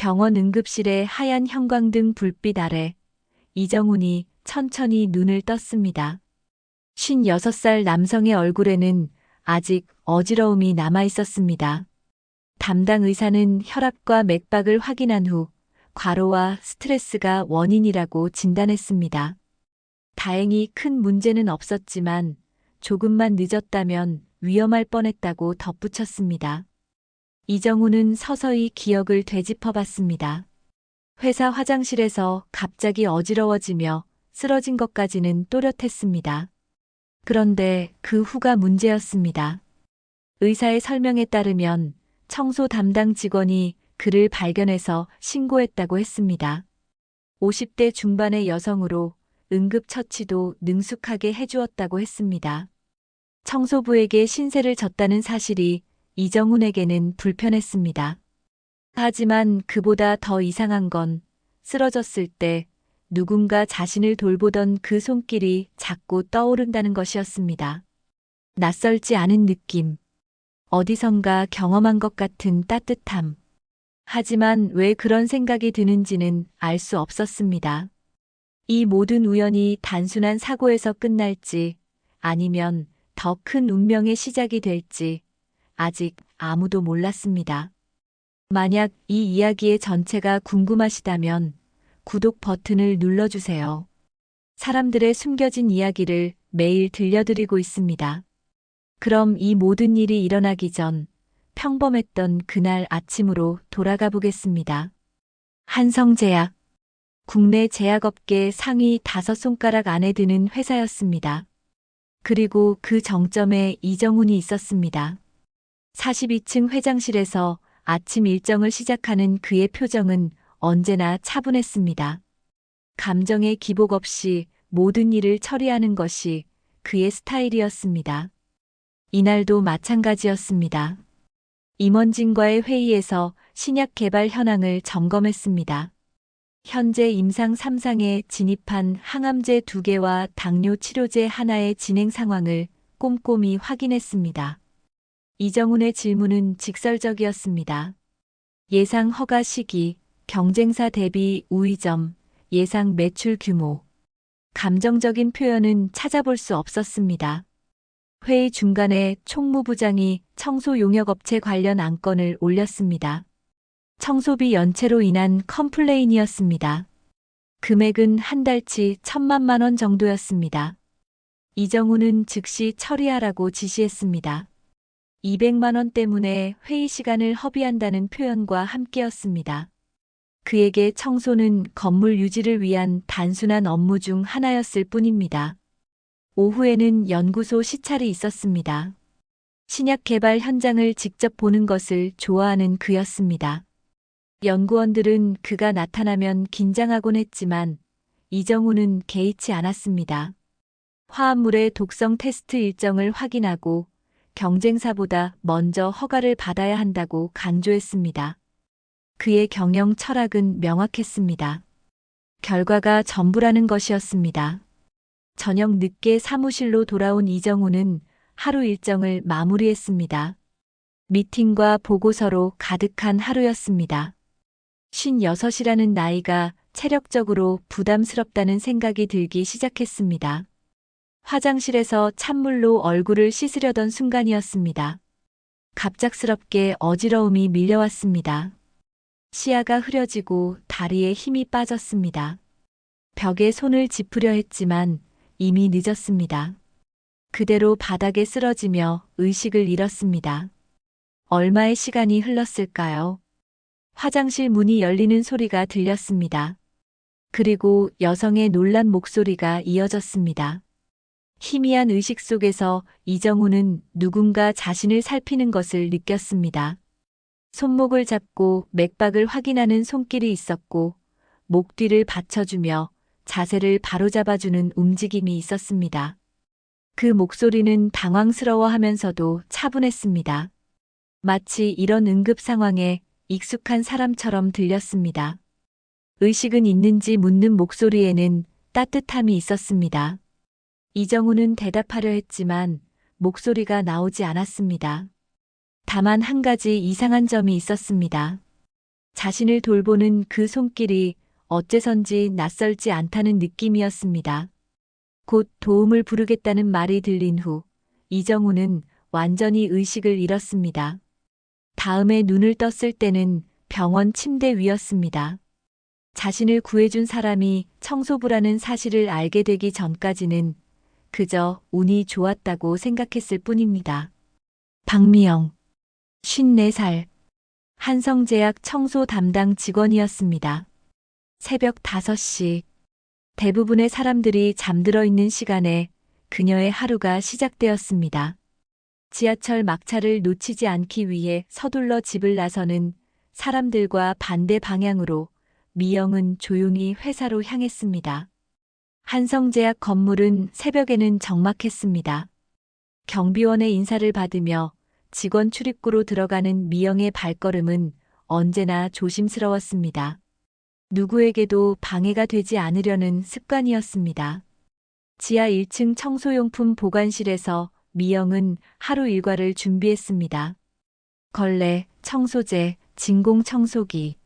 병원 응급실의 하얀 형광등 불빛 아래 이정훈이 천천히 눈을 떴습니다. 56살 남성의 얼굴에는 아직 어지러움이 남아 있었습니다. 담당 의사는 혈압과 맥박을 확인한 후 과로와 스트레스가 원인이라고 진단했습니다. 다행히 큰 문제는 없었지만 조금만 늦었다면 위험할 뻔했다고 덧붙였습니다. 이정훈은 서서히 기억을 되짚어 봤습니다. 회사 화장실에서 갑자기 어지러워지며 쓰러진 것까지는 또렷했습니다. 그런데 그 후가 문제였습니다. 의사의 설명에 따르면 청소 담당 직원이 그를 발견해서 신고했다고 했습니다. 50대 중반의 여성으로 응급처치도 능숙하게 해주었다고 했습니다. 청소부에게 신세를 졌다는 사실이 이정훈에게는 불편했습니다. 하지만 그보다 더 이상한 건 쓰러졌을 때 누군가 자신을 돌보던 그 손길이 자꾸 떠오른다는 것이었습니다. 낯설지 않은 느낌, 어디선가 경험한 것 같은 따뜻함. 하지만 왜 그런 생각이 드는지는 알 수 없었습니다. 이 모든 우연이 단순한 사고에서 끝날지 아니면 더 큰 운명의 시작이 될지 아직 아무도 몰랐습니다. 만약 이 이야기의 전체가 궁금하시다면 구독 버튼을 눌러주세요. 사람들의 숨겨진 이야기를 매일 들려드리고 있습니다. 그럼 이 모든 일이 일어나기 전 평범했던 그날 아침으로 돌아가 보겠습니다. 한성제약. 국내 제약업계 상위 5손가락 안에 드는 회사였습니다. 그리고 그 정점에 이정훈이 있었습니다. 42층 회장실에서 아침 일정을 시작하는 그의 표정은 언제나 차분했습니다. 감정의 기복 없이 모든 일을 처리하는 것이 그의 스타일이었습니다. 이날도 마찬가지였습니다. 임원진과의 회의에서 신약 개발 현황을 점검했습니다. 현재 임상 3상에 진입한 항암제 2개와 당뇨 치료제 하나의 진행 상황을 꼼꼼히 확인했습니다. 이정훈의 질문은 직설적이었습니다. 예상 허가 시기, 경쟁사 대비 우위점, 예상 매출 규모. 감정적인 표현은 찾아볼 수 없었습니다. 회의 중간에 총무부장이 청소 용역업체 관련 안건을 올렸습니다. 청소비 연체로 인한 컴플레인이었습니다. 금액은 한 달치 1,000만 원 정도였습니다. 이정훈은 즉시 처리하라고 지시했습니다. 200만 원 때문에 회의 시간을 허비한다는 표현과 함께였습니다. 그에게 청소는 건물 유지를 위한 단순한 업무 중 하나였을 뿐입니다. 오후에는 연구소 시찰이 있었습니다. 신약 개발 현장을 직접 보는 것을 좋아하는 그였습니다. 연구원들은 그가 나타나면 긴장하곤 했지만 이정훈은 개의치 않았습니다. 화합물의 독성 테스트 일정을 확인하고 경쟁사보다 먼저 허가를 받아야 한다고 강조했습니다. 그의 경영 철학은 명확했습니다. 결과가 전부라는 것이었습니다. 저녁 늦게 사무실로 돌아온 이정훈은 하루 일정을 마무리했습니다. 미팅과 보고서로 가득한 하루였습니다. 56이라는 나이가 체력적으로 부담스럽다는 생각이 들기 시작했습니다. 화장실에서 찬물로 얼굴을 씻으려던 순간이었습니다. 갑작스럽게 어지러움이 밀려왔습니다. 시야가 흐려지고 다리에 힘이 빠졌습니다. 벽에 손을 짚으려 했지만 이미 늦었습니다. 그대로 바닥에 쓰러지며 의식을 잃었습니다. 얼마의 시간이 흘렀을까요? 화장실 문이 열리는 소리가 들렸습니다. 그리고 여성의 놀란 목소리가 이어졌습니다. 희미한 의식 속에서 이정훈은 누군가 자신을 살피는 것을 느꼈습니다. 손목을 잡고 맥박을 확인하는 손길이 있었고 목 뒤를 받쳐주며 자세를 바로잡아주는 움직임이 있었습니다. 그 목소리는 당황스러워하면서도 차분했습니다. 마치 이런 응급 상황에 익숙한 사람처럼 들렸습니다. 의식은 있는지 묻는 목소리에는 따뜻함이 있었습니다. 이정훈은 대답하려 했지만 목소리가 나오지 않았습니다. 다만 한 가지 이상한 점이 있었습니다. 자신을 돌보는 그 손길이 어째선지 낯설지 않다는 느낌이었습니다. 곧 도움을 부르겠다는 말이 들린 후 이정우는 완전히 의식을 잃었습니다. 다음에 눈을 떴을 때는 병원 침대 위였습니다. 자신을 구해준 사람이 청소부라는 사실을 알게 되기 전까지는 그저 운이 좋았다고 생각했을 뿐입니다. 박미영, 54살, 한성제약 청소 담당 직원이었습니다. 새벽 5시, 대부분의 사람들이 잠들어 있는 시간에 그녀의 하루가 시작되었습니다. 지하철 막차를 놓치지 않기 위해 서둘러 집을 나서는 사람들과 반대 방향으로 미영은 조용히 회사로 향했습니다. 한성제약 건물은 새벽에는 적막했습니다. 경비원의 인사를 받으며 직원 출입구로 들어가는 미영의 발걸음은 언제나 조심스러웠습니다. 누구에게도 방해가 되지 않으려는 습관이었습니다. 지하 1층 청소용품 보관실에서 미영은 하루 일과를 준비했습니다. 걸레, 청소제, 진공 청소기.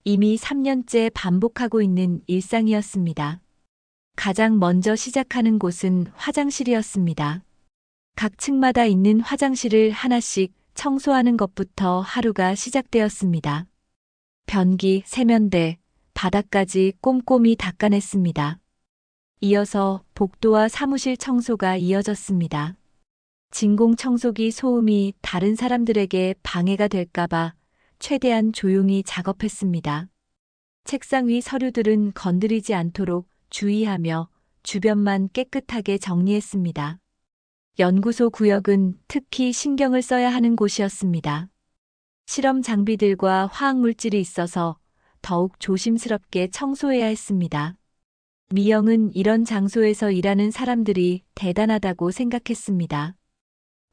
이미 3년째 반복하고 있는 일상이었습니다. 가장 먼저 시작하는 곳은 화장실이었습니다. 각 층마다 있는 화장실을 하나씩 청소하는 것부터 하루가 시작되었습니다. 변기, 세면대, 바닥까지 꼼꼼히 닦아냈습니다. 이어서 복도와 사무실 청소가 이어졌습니다. 진공 청소기 소음이 다른 사람들에게 방해가 될까봐 최대한 조용히 작업했습니다. 책상 위 서류들은 건드리지 않도록 주의하며 주변만 깨끗하게 정리했습니다. 연구소 구역은 특히 신경을 써야 하는 곳이었습니다. 실험 장비들과 화학물질이 있어서 더욱 조심스럽게 청소해야 했습니다. 미영은 이런 장소에서 일하는 사람들이 대단하다고 생각했습니다.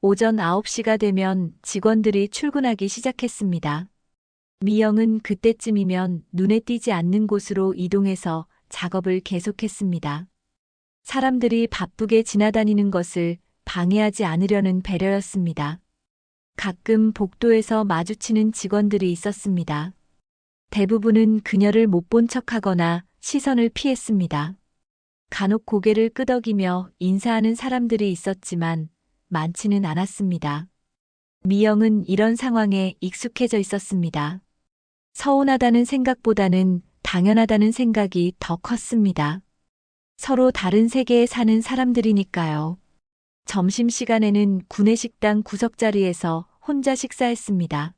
오전 9시가 되면 직원들이 출근하기 시작했습니다. 미영은 그때쯤이면 눈에 띄지 않는 곳으로 이동해서 작업을 계속했습니다. 사람들이 바쁘게 지나다니는 것을 방해하지 않으려는 배려였습니다. 가끔 복도에서 마주치는 직원들이 있었습니다. 대부분은 그녀를 못 본 척하거나 시선을 피했습니다. 간혹 고개를 끄덕이며 인사하는 사람들이 있었지만 많지는 않았습니다. 미영은 이런 상황에 익숙해져 있었습니다. 서운하다는 생각보다는 당연하다는 생각이 더 컸습니다. 서로 다른 세계에 사는 사람들이니까요. 점심시간에는 구내식당 구석자리에서 혼자 식사했습니다.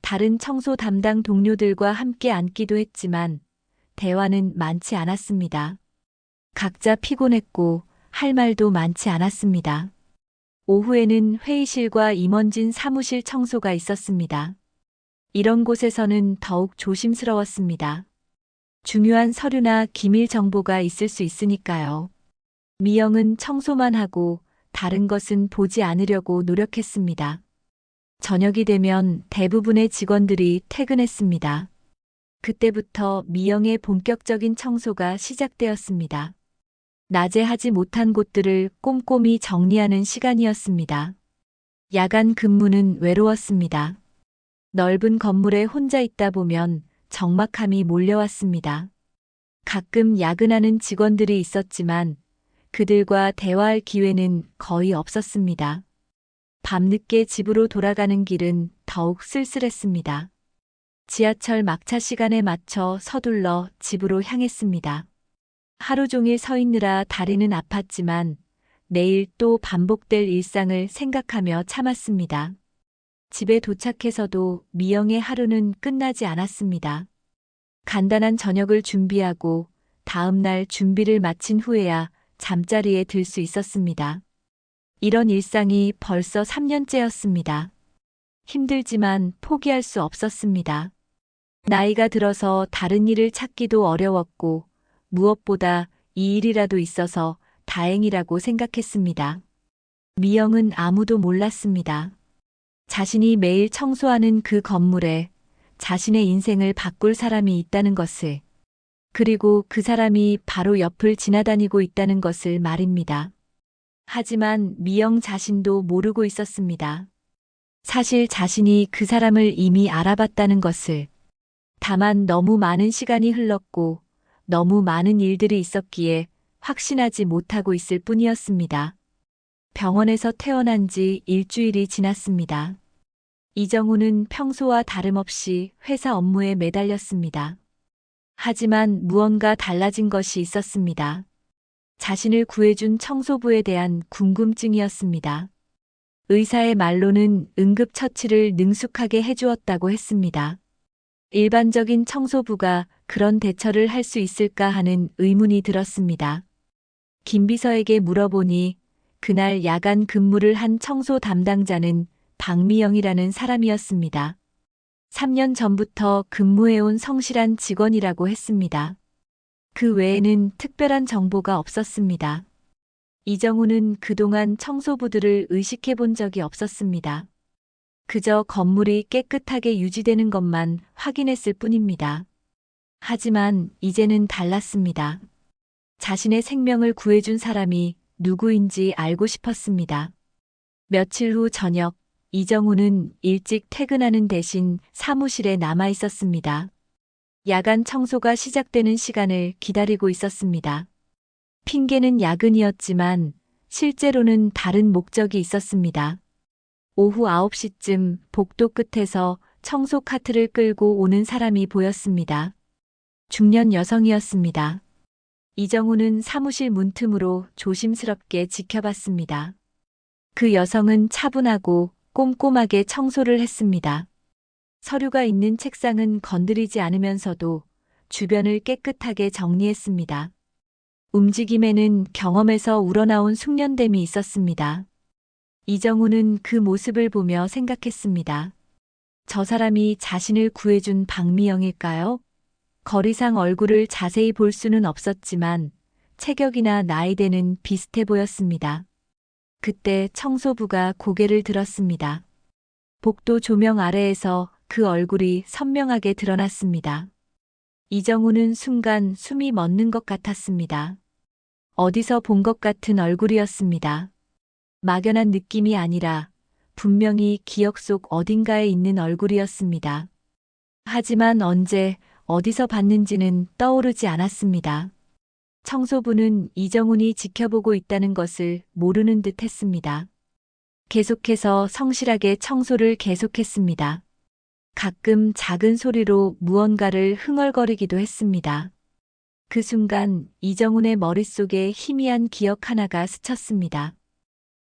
다른 청소 담당 동료들과 함께 앉기도 했지만 대화는 많지 않았습니다. 각자 피곤했고 할 말도 많지 않았습니다. 오후에는 회의실과 임원진 사무실 청소가 있었습니다. 이런 곳에서는 더욱 조심스러웠습니다. 중요한 서류나 기밀 정보가 있을 수 있으니까요. 미영은 청소만 하고 다른 것은 보지 않으려고 노력했습니다. 저녁이 되면 대부분의 직원들이 퇴근했습니다. 그때부터 미영의 본격적인 청소가 시작되었습니다. 낮에 하지 못한 곳들을 꼼꼼히 정리하는 시간이었습니다. 야간 근무는 외로웠습니다. 넓은 건물에 혼자 있다 보면 적막함이 몰려왔습니다. 가끔 야근하는 직원들이 있었지만 그들과 대화할 기회는 거의 없었습니다. 밤늦게 집으로 돌아가는 길은 더욱 쓸쓸했습니다. 지하철 막차 시간에 맞춰 서둘러 집으로 향했습니다. 하루 종일 서 있느라 다리는 아팠지만 내일 또 반복될 일상을 생각하며 참았습니다. 집에 도착해서도 미영의 하루는 끝나지 않았습니다. 간단한 저녁을 준비하고 다음 날 준비를 마친 후에야 잠자리에 들 수 있었습니다. 이런 일상이 벌써 3년째였습니다. 힘들지만 포기할 수 없었습니다. 나이가 들어서 다른 일을 찾기도 어려웠고 무엇보다 이 일이라도 있어서 다행이라고 생각했습니다. 미영은 아무도 몰랐습니다. 자신이 매일 청소하는 그 건물에 자신의 인생을 바꿀 사람이 있다는 것을, 그리고 그 사람이 바로 옆을 지나다니고 있다는 것을 말입니다. 하지만 미영 자신도 모르고 있었습니다. 사실 자신이 그 사람을 이미 알아봤다는 것을. 다만 너무 많은 시간이 흘렀고 너무 많은 일들이 있었기에 확신하지 못하고 있을 뿐이었습니다. 병원에서 퇴원한 지 일주일이 지났습니다. 이정우는 평소와 다름없이 회사 업무에 매달렸습니다. 하지만 무언가 달라진 것이 있었습니다. 자신을 구해준 청소부에 대한 궁금증이었습니다. 의사의 말로는 응급처치를 능숙하게 해주었다고 했습니다. 일반적인 청소부가 그런 대처를 할 수 있을까 하는 의문이 들었습니다. 김비서에게 물어보니 그날 야간 근무를 한 청소 담당자는 박미영이라는 사람이었습니다. 3년 전부터 근무해온 성실한 직원이라고 했습니다. 그 외에는 특별한 정보가 없었습니다. 이정우는 그동안 청소부들을 의식해 본 적이 없었습니다. 그저 건물이 깨끗하게 유지되는 것만 확인했을 뿐입니다. 하지만 이제는 달랐습니다. 자신의 생명을 구해준 사람이 누구인지 알고 싶었습니다. 며칠 후 저녁, 이정우는 일찍 퇴근하는 대신 사무실에 남아 있었습니다. 야간 청소가 시작되는 시간을 기다리고 있었습니다. 핑계는 야근이었지만 실제로는 다른 목적이 있었습니다. 오후 9시쯤 복도 끝에서 청소 카트를 끌고 오는 사람이 보였습니다. 중년 여성이었습니다. 이정우는 사무실 문틈으로 조심스럽게 지켜봤습니다. 그 여성은 차분하고 꼼꼼하게 청소를 했습니다. 서류가 있는 책상은 건드리지 않으면서도 주변을 깨끗하게 정리했습니다. 움직임에는 경험에서 우러나온 숙련됨이 있었습니다. 이정우는 그 모습을 보며 생각했습니다. 저 사람이 자신을 구해준 박미영일까요? 거리상 얼굴을 자세히 볼 수는 없었지만 체격이나 나이대는 비슷해 보였습니다. 그때 청소부가 고개를 들었습니다. 복도 조명 아래에서 그 얼굴이 선명하게 드러났습니다. 이정우는 순간 숨이 멎는 것 같았습니다. 어디서 본 것 같은 얼굴이었습니다. 막연한 느낌이 아니라 분명히 기억 속 어딘가에 있는 얼굴이었습니다. 하지만 언제, 어디서 봤는지는 떠오르지 않았습니다. 청소부는 이정훈이 지켜보고 있다는 것을 모르는 듯 했습니다. 계속해서 성실하게 청소를 계속했습니다. 가끔 작은 소리로 무언가를 흥얼거리기도 했습니다. 그 순간 이정훈의 머릿속에 희미한 기억 하나가 스쳤습니다.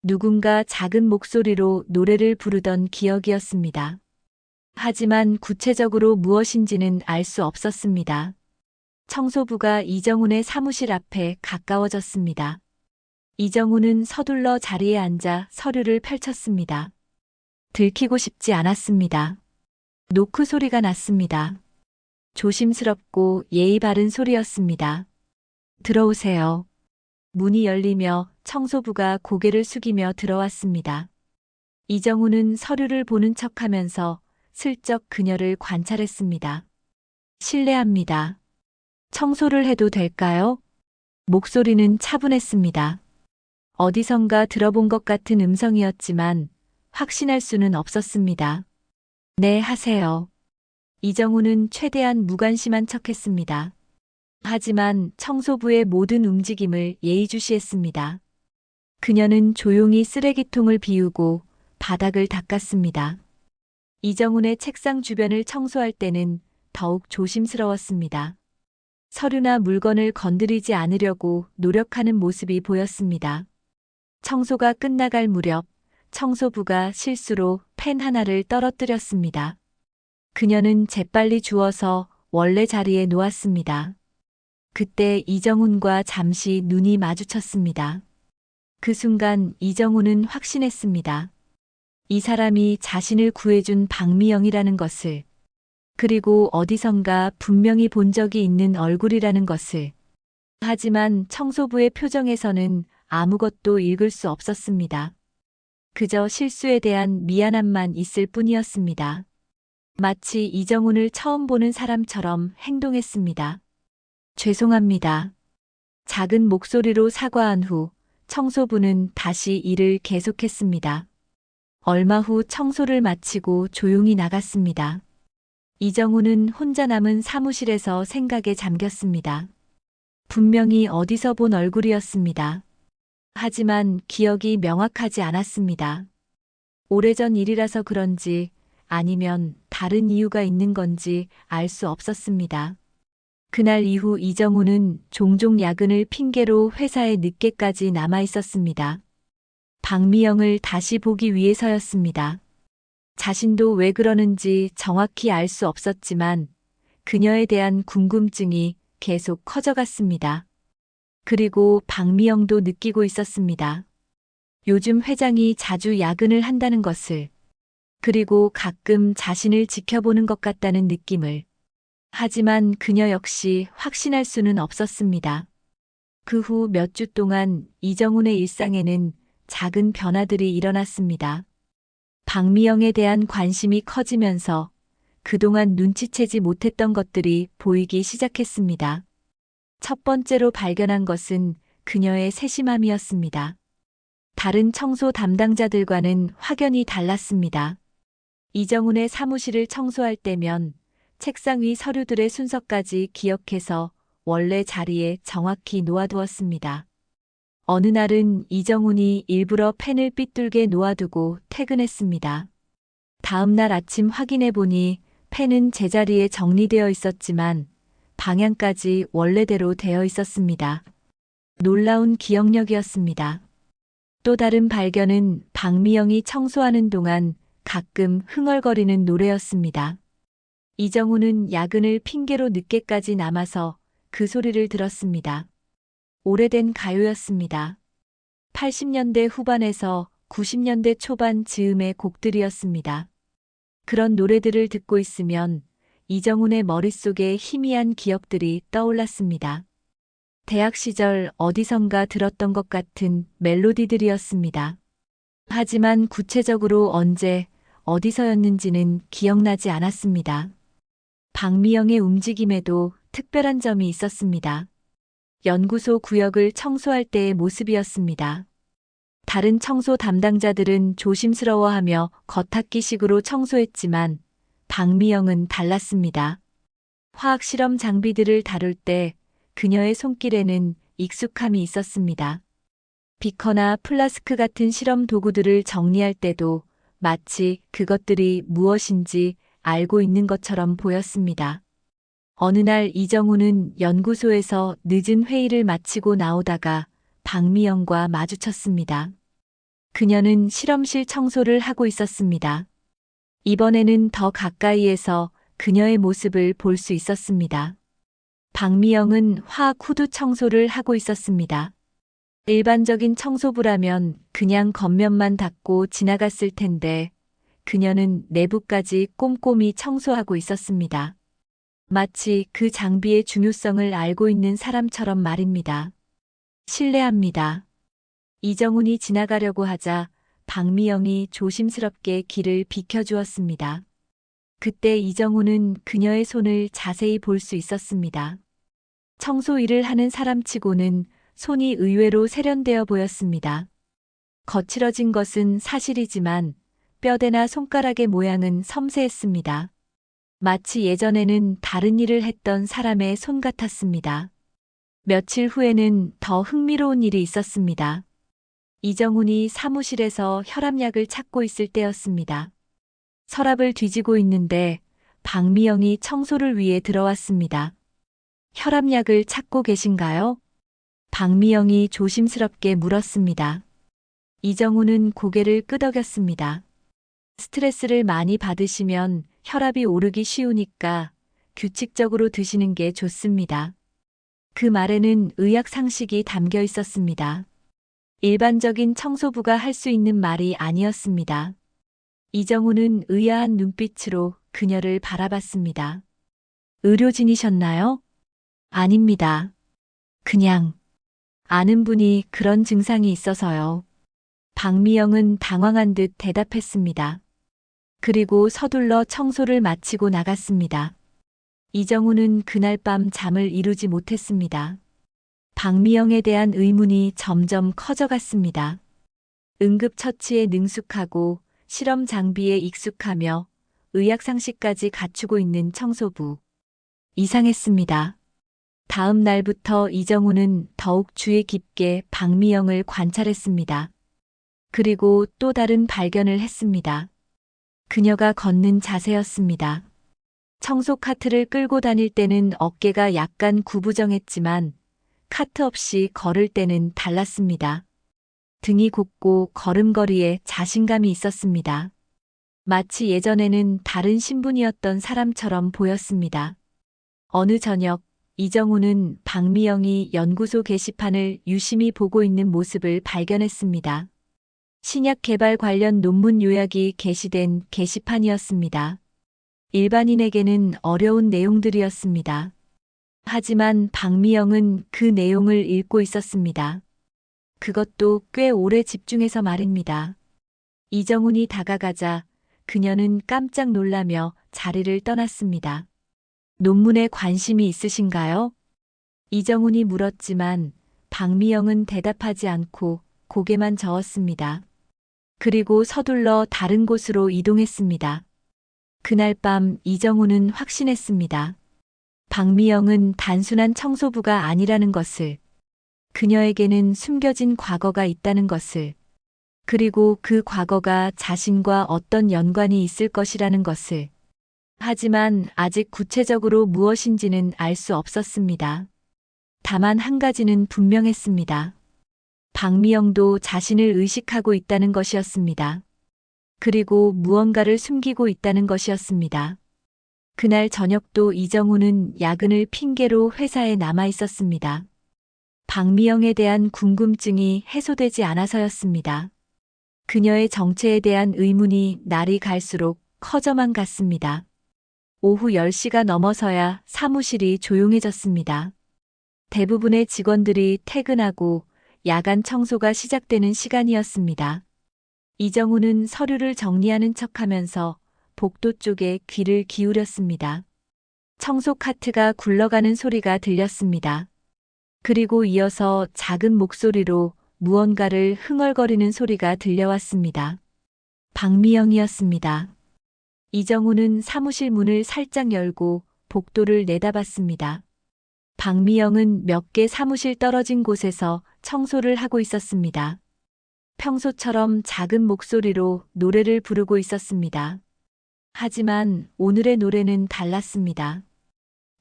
누군가 작은 목소리로 노래를 부르던 기억이었습니다. 하지만 구체적으로 무엇인지는 알 수 없었습니다. 청소부가 이정훈의 사무실 앞에 가까워졌습니다. 이정훈은 서둘러 자리에 앉아 서류를 펼쳤습니다. 들키고 싶지 않았습니다. 노크 소리가 났습니다. 조심스럽고 예의 바른 소리였습니다. 들어오세요. 문이 열리며 청소부가 고개를 숙이며 들어왔습니다. 이정훈은 서류를 보는 척하면서 슬쩍 그녀를 관찰했습니다. 실례합니다. 청소를 해도 될까요? 목소리는 차분했습니다. 어디선가 들어본 것 같은 음성이었지만 확신할 수는 없었습니다. 네, 하세요. 이정훈은 최대한 무관심한 척했습니다. 하지만 청소부의 모든 움직임을 예의주시했습니다. 그녀는 조용히 쓰레기통을 비우고 바닥을 닦았습니다. 이정훈의 책상 주변을 청소할 때는 더욱 조심스러웠습니다. 서류나 물건을 건드리지 않으려고 노력하는 모습이 보였습니다. 청소가 끝나갈 무렵 청소부가 실수로 펜 하나를 떨어뜨렸습니다. 그녀는 재빨리 주워서 원래 자리에 놓았습니다. 그때 이정훈과 잠시 눈이 마주쳤습니다. 그 순간 이정훈은 확신했습니다. 이 사람이 자신을 구해준 박미영이라는 것을, 그리고 어디선가 분명히 본 적이 있는 얼굴이라는 것을. 하지만 청소부의 표정에서는 아무것도 읽을 수 없었습니다. 그저 실수에 대한 미안함만 있을 뿐이었습니다. 마치 이정훈을 처음 보는 사람처럼 행동했습니다. 죄송합니다. 작은 목소리로 사과한 후 청소부는 다시 일을 계속했습니다. 얼마 후 청소를 마치고 조용히 나갔습니다. 이정우는 혼자 남은 사무실에서 생각에 잠겼습니다. 분명히 어디서 본 얼굴이었습니다. 하지만 기억이 명확하지 않았습니다. 오래전 일이라서 그런지 아니면 다른 이유가 있는 건지 알 수 없었습니다. 그날 이후 이정우는 종종 야근을 핑계로 회사에 늦게까지 남아 있었습니다. 박미영을 다시 보기 위해서였습니다. 자신도 왜 그러는지 정확히 알 수 없었지만 그녀에 대한 궁금증이 계속 커져갔습니다. 그리고 박미영도 느끼고 있었습니다. 요즘 회장이 자주 야근을 한다는 것을, 그리고 가끔 자신을 지켜보는 것 같다는 느낌을. 하지만 그녀 역시 확신할 수는 없었습니다. 그 후 몇 주 동안 이정훈의 일상에는 작은 변화들이 일어났습니다. 박미영에 대한 관심이 커지면서 그동안 눈치채지 못했던 것들이 보이기 시작했습니다. 첫 번째로 발견한 것은 그녀의 세심함이었습니다. 다른 청소 담당자들과는 확연히 달랐습니다. 이정훈의 사무실을 청소할 때면 책상 위 서류들의 순서까지 기억해서 원래 자리에 정확히 놓아두었습니다. 어느 날은 이정훈이 일부러 펜을 삐뚤게 놓아두고 퇴근했습니다. 다음 날 아침 확인해 보니 펜은 제자리에 정리되어 있었지만 방향까지 원래대로 되어 있었습니다. 놀라운 기억력이었습니다. 또 다른 발견은 박미영이 청소하는 동안 가끔 흥얼거리는 노래였습니다. 이정훈은 야근을 핑계로 늦게까지 남아서 그 소리를 들었습니다. 오래된 가요였습니다. 80년대 후반에서 90년대 초반 즈음의 곡들이었습니다. 그런 노래들을 듣고 있으면 이정훈의 머릿속에 희미한 기억들이 떠올랐습니다. 대학 시절 어디선가 들었던 것 같은 멜로디들이었습니다. 하지만 구체적으로 언제, 어디서였는지는 기억나지 않았습니다. 박미영의 움직임에도 특별한 점이 있었습니다. 연구소 구역을 청소할 때의 모습이었습니다. 다른 청소 담당자들은 조심스러워하며 겉핥기식으로 청소했지만 박미영은 달랐습니다. 화학 실험 장비들을 다룰 때 그녀의 손길에는 익숙함이 있었습니다. 비커나 플라스크 같은 실험 도구들을 정리할 때도 마치 그것들이 무엇인지 알고 있는 것처럼 보였습니다. 어느 날 이정훈은 연구소에서 늦은 회의를 마치고 나오다가 박미영과 마주쳤습니다. 그녀는 실험실 청소를 하고 있었습니다. 이번에는 더 가까이에서 그녀의 모습을 볼 수 있었습니다. 박미영은 화학 후드 청소를 하고 있었습니다. 일반적인 청소부라면 그냥 겉면만 닦고 지나갔을 텐데 그녀는 내부까지 꼼꼼히 청소하고 있었습니다. 마치 그 장비의 중요성을 알고 있는 사람처럼 말입니다. 실례합니다. 이정훈이 지나가려고 하자 박미영이 조심스럽게 길을 비켜주었습니다. 그때 이정훈은 그녀의 손을 자세히 볼 수 있었습니다. 청소 일을 하는 사람치고는 손이 의외로 세련되어 보였습니다. 거칠어진 것은 사실이지만 뼈대나 손가락의 모양은 섬세했습니다. 마치 예전에는 다른 일을 했던 사람의 손 같았습니다. 며칠 후에는 더 흥미로운 일이 있었습니다. 이정훈이 사무실에서 혈압약을 찾고 있을 때였습니다. 서랍을 뒤지고 있는데 박미영이 청소를 위해 들어왔습니다. 혈압약을 찾고 계신가요? 박미영이 조심스럽게 물었습니다. 이정훈은 고개를 끄덕였습니다. 스트레스를 많이 받으시면 혈압이 오르기 쉬우니까 규칙적으로 드시는 게 좋습니다. 그 말에는 의학 상식이 담겨 있었습니다. 일반적인 청소부가 할 수 있는 말이 아니었습니다. 이정훈은 의아한 눈빛으로 그녀를 바라봤습니다. 의료진이셨나요? 아닙니다. 그냥 아는 분이 그런 증상이 있어서요. 박미영은 당황한 듯 대답했습니다. 그리고 서둘러 청소를 마치고 나갔습니다. 이정훈은 그날 밤 잠을 이루지 못했습니다. 박미영에 대한 의문이 점점 커져갔습니다. 응급처치에 능숙하고 실험 장비에 익숙하며 의학상식까지 갖추고 있는 청소부. 이상했습니다. 다음 날부터 이정우는 더욱 주의 깊게 박미영을 관찰했습니다. 그리고 또 다른 발견을 했습니다. 그녀가 걷는 자세였습니다. 청소 카트를 끌고 다닐 때는 어깨가 약간 구부정했지만 카트 없이 걸을 때는 달랐습니다. 등이 곧고 걸음걸이에 자신감이 있었습니다. 마치 예전에는 다른 신분이었던 사람처럼 보였습니다. 어느 저녁, 이정우는 박미영이 연구소 게시판을 유심히 보고 있는 모습을 발견했습니다. 신약 개발 관련 논문 요약이 게시된 게시판이었습니다. 일반인에게는 어려운 내용들이었습니다. 하지만 박미영은 그 내용을 읽고 있었습니다. 그것도 꽤 오래 집중해서 말입니다. 이정훈이 다가가자 그녀는 깜짝 놀라며 자리를 떠났습니다. 논문에 관심이 있으신가요? 이정훈이 물었지만 박미영은 대답하지 않고 고개만 저었습니다. 그리고 서둘러 다른 곳으로 이동했습니다. 그날 밤 이정훈은 확신했습니다. 박미영은 단순한 청소부가 아니라는 것을, 그녀에게는 숨겨진 과거가 있다는 것을, 그리고 그 과거가 자신과 어떤 연관이 있을 것이라는 것을. 하지만 아직 구체적으로 무엇인지는 알 수 없었습니다. 다만 한 가지는 분명했습니다. 박미영도 자신을 의식하고 있다는 것이었습니다. 그리고 무언가를 숨기고 있다는 것이었습니다. 그날 저녁도 이정우는 야근을 핑계로 회사에 남아 있었습니다. 박미영에 대한 궁금증이 해소되지 않아서였습니다. 그녀의 정체에 대한 의문이 날이 갈수록 커져만 갔습니다. 오후 10시가 넘어서야 사무실이 조용해졌습니다. 대부분의 직원들이 퇴근하고 야간 청소가 시작되는 시간이었습니다. 이정우는 서류를 정리하는 척하면서 복도 쪽에 귀를 기울였습니다. 청소 카트가 굴러가는 소리가 들렸습니다. 그리고 이어서 작은 목소리로 무언가를 흥얼거리는 소리가 들려왔습니다. 박미영이었습니다. 이정우는 사무실 문을 살짝 열고 복도를 내다봤습니다. 박미영은 몇 개 사무실 떨어진 곳에서 청소를 하고 있었습니다. 평소처럼 작은 목소리로 노래를 부르고 있었습니다. 하지만 오늘의 노래는 달랐습니다.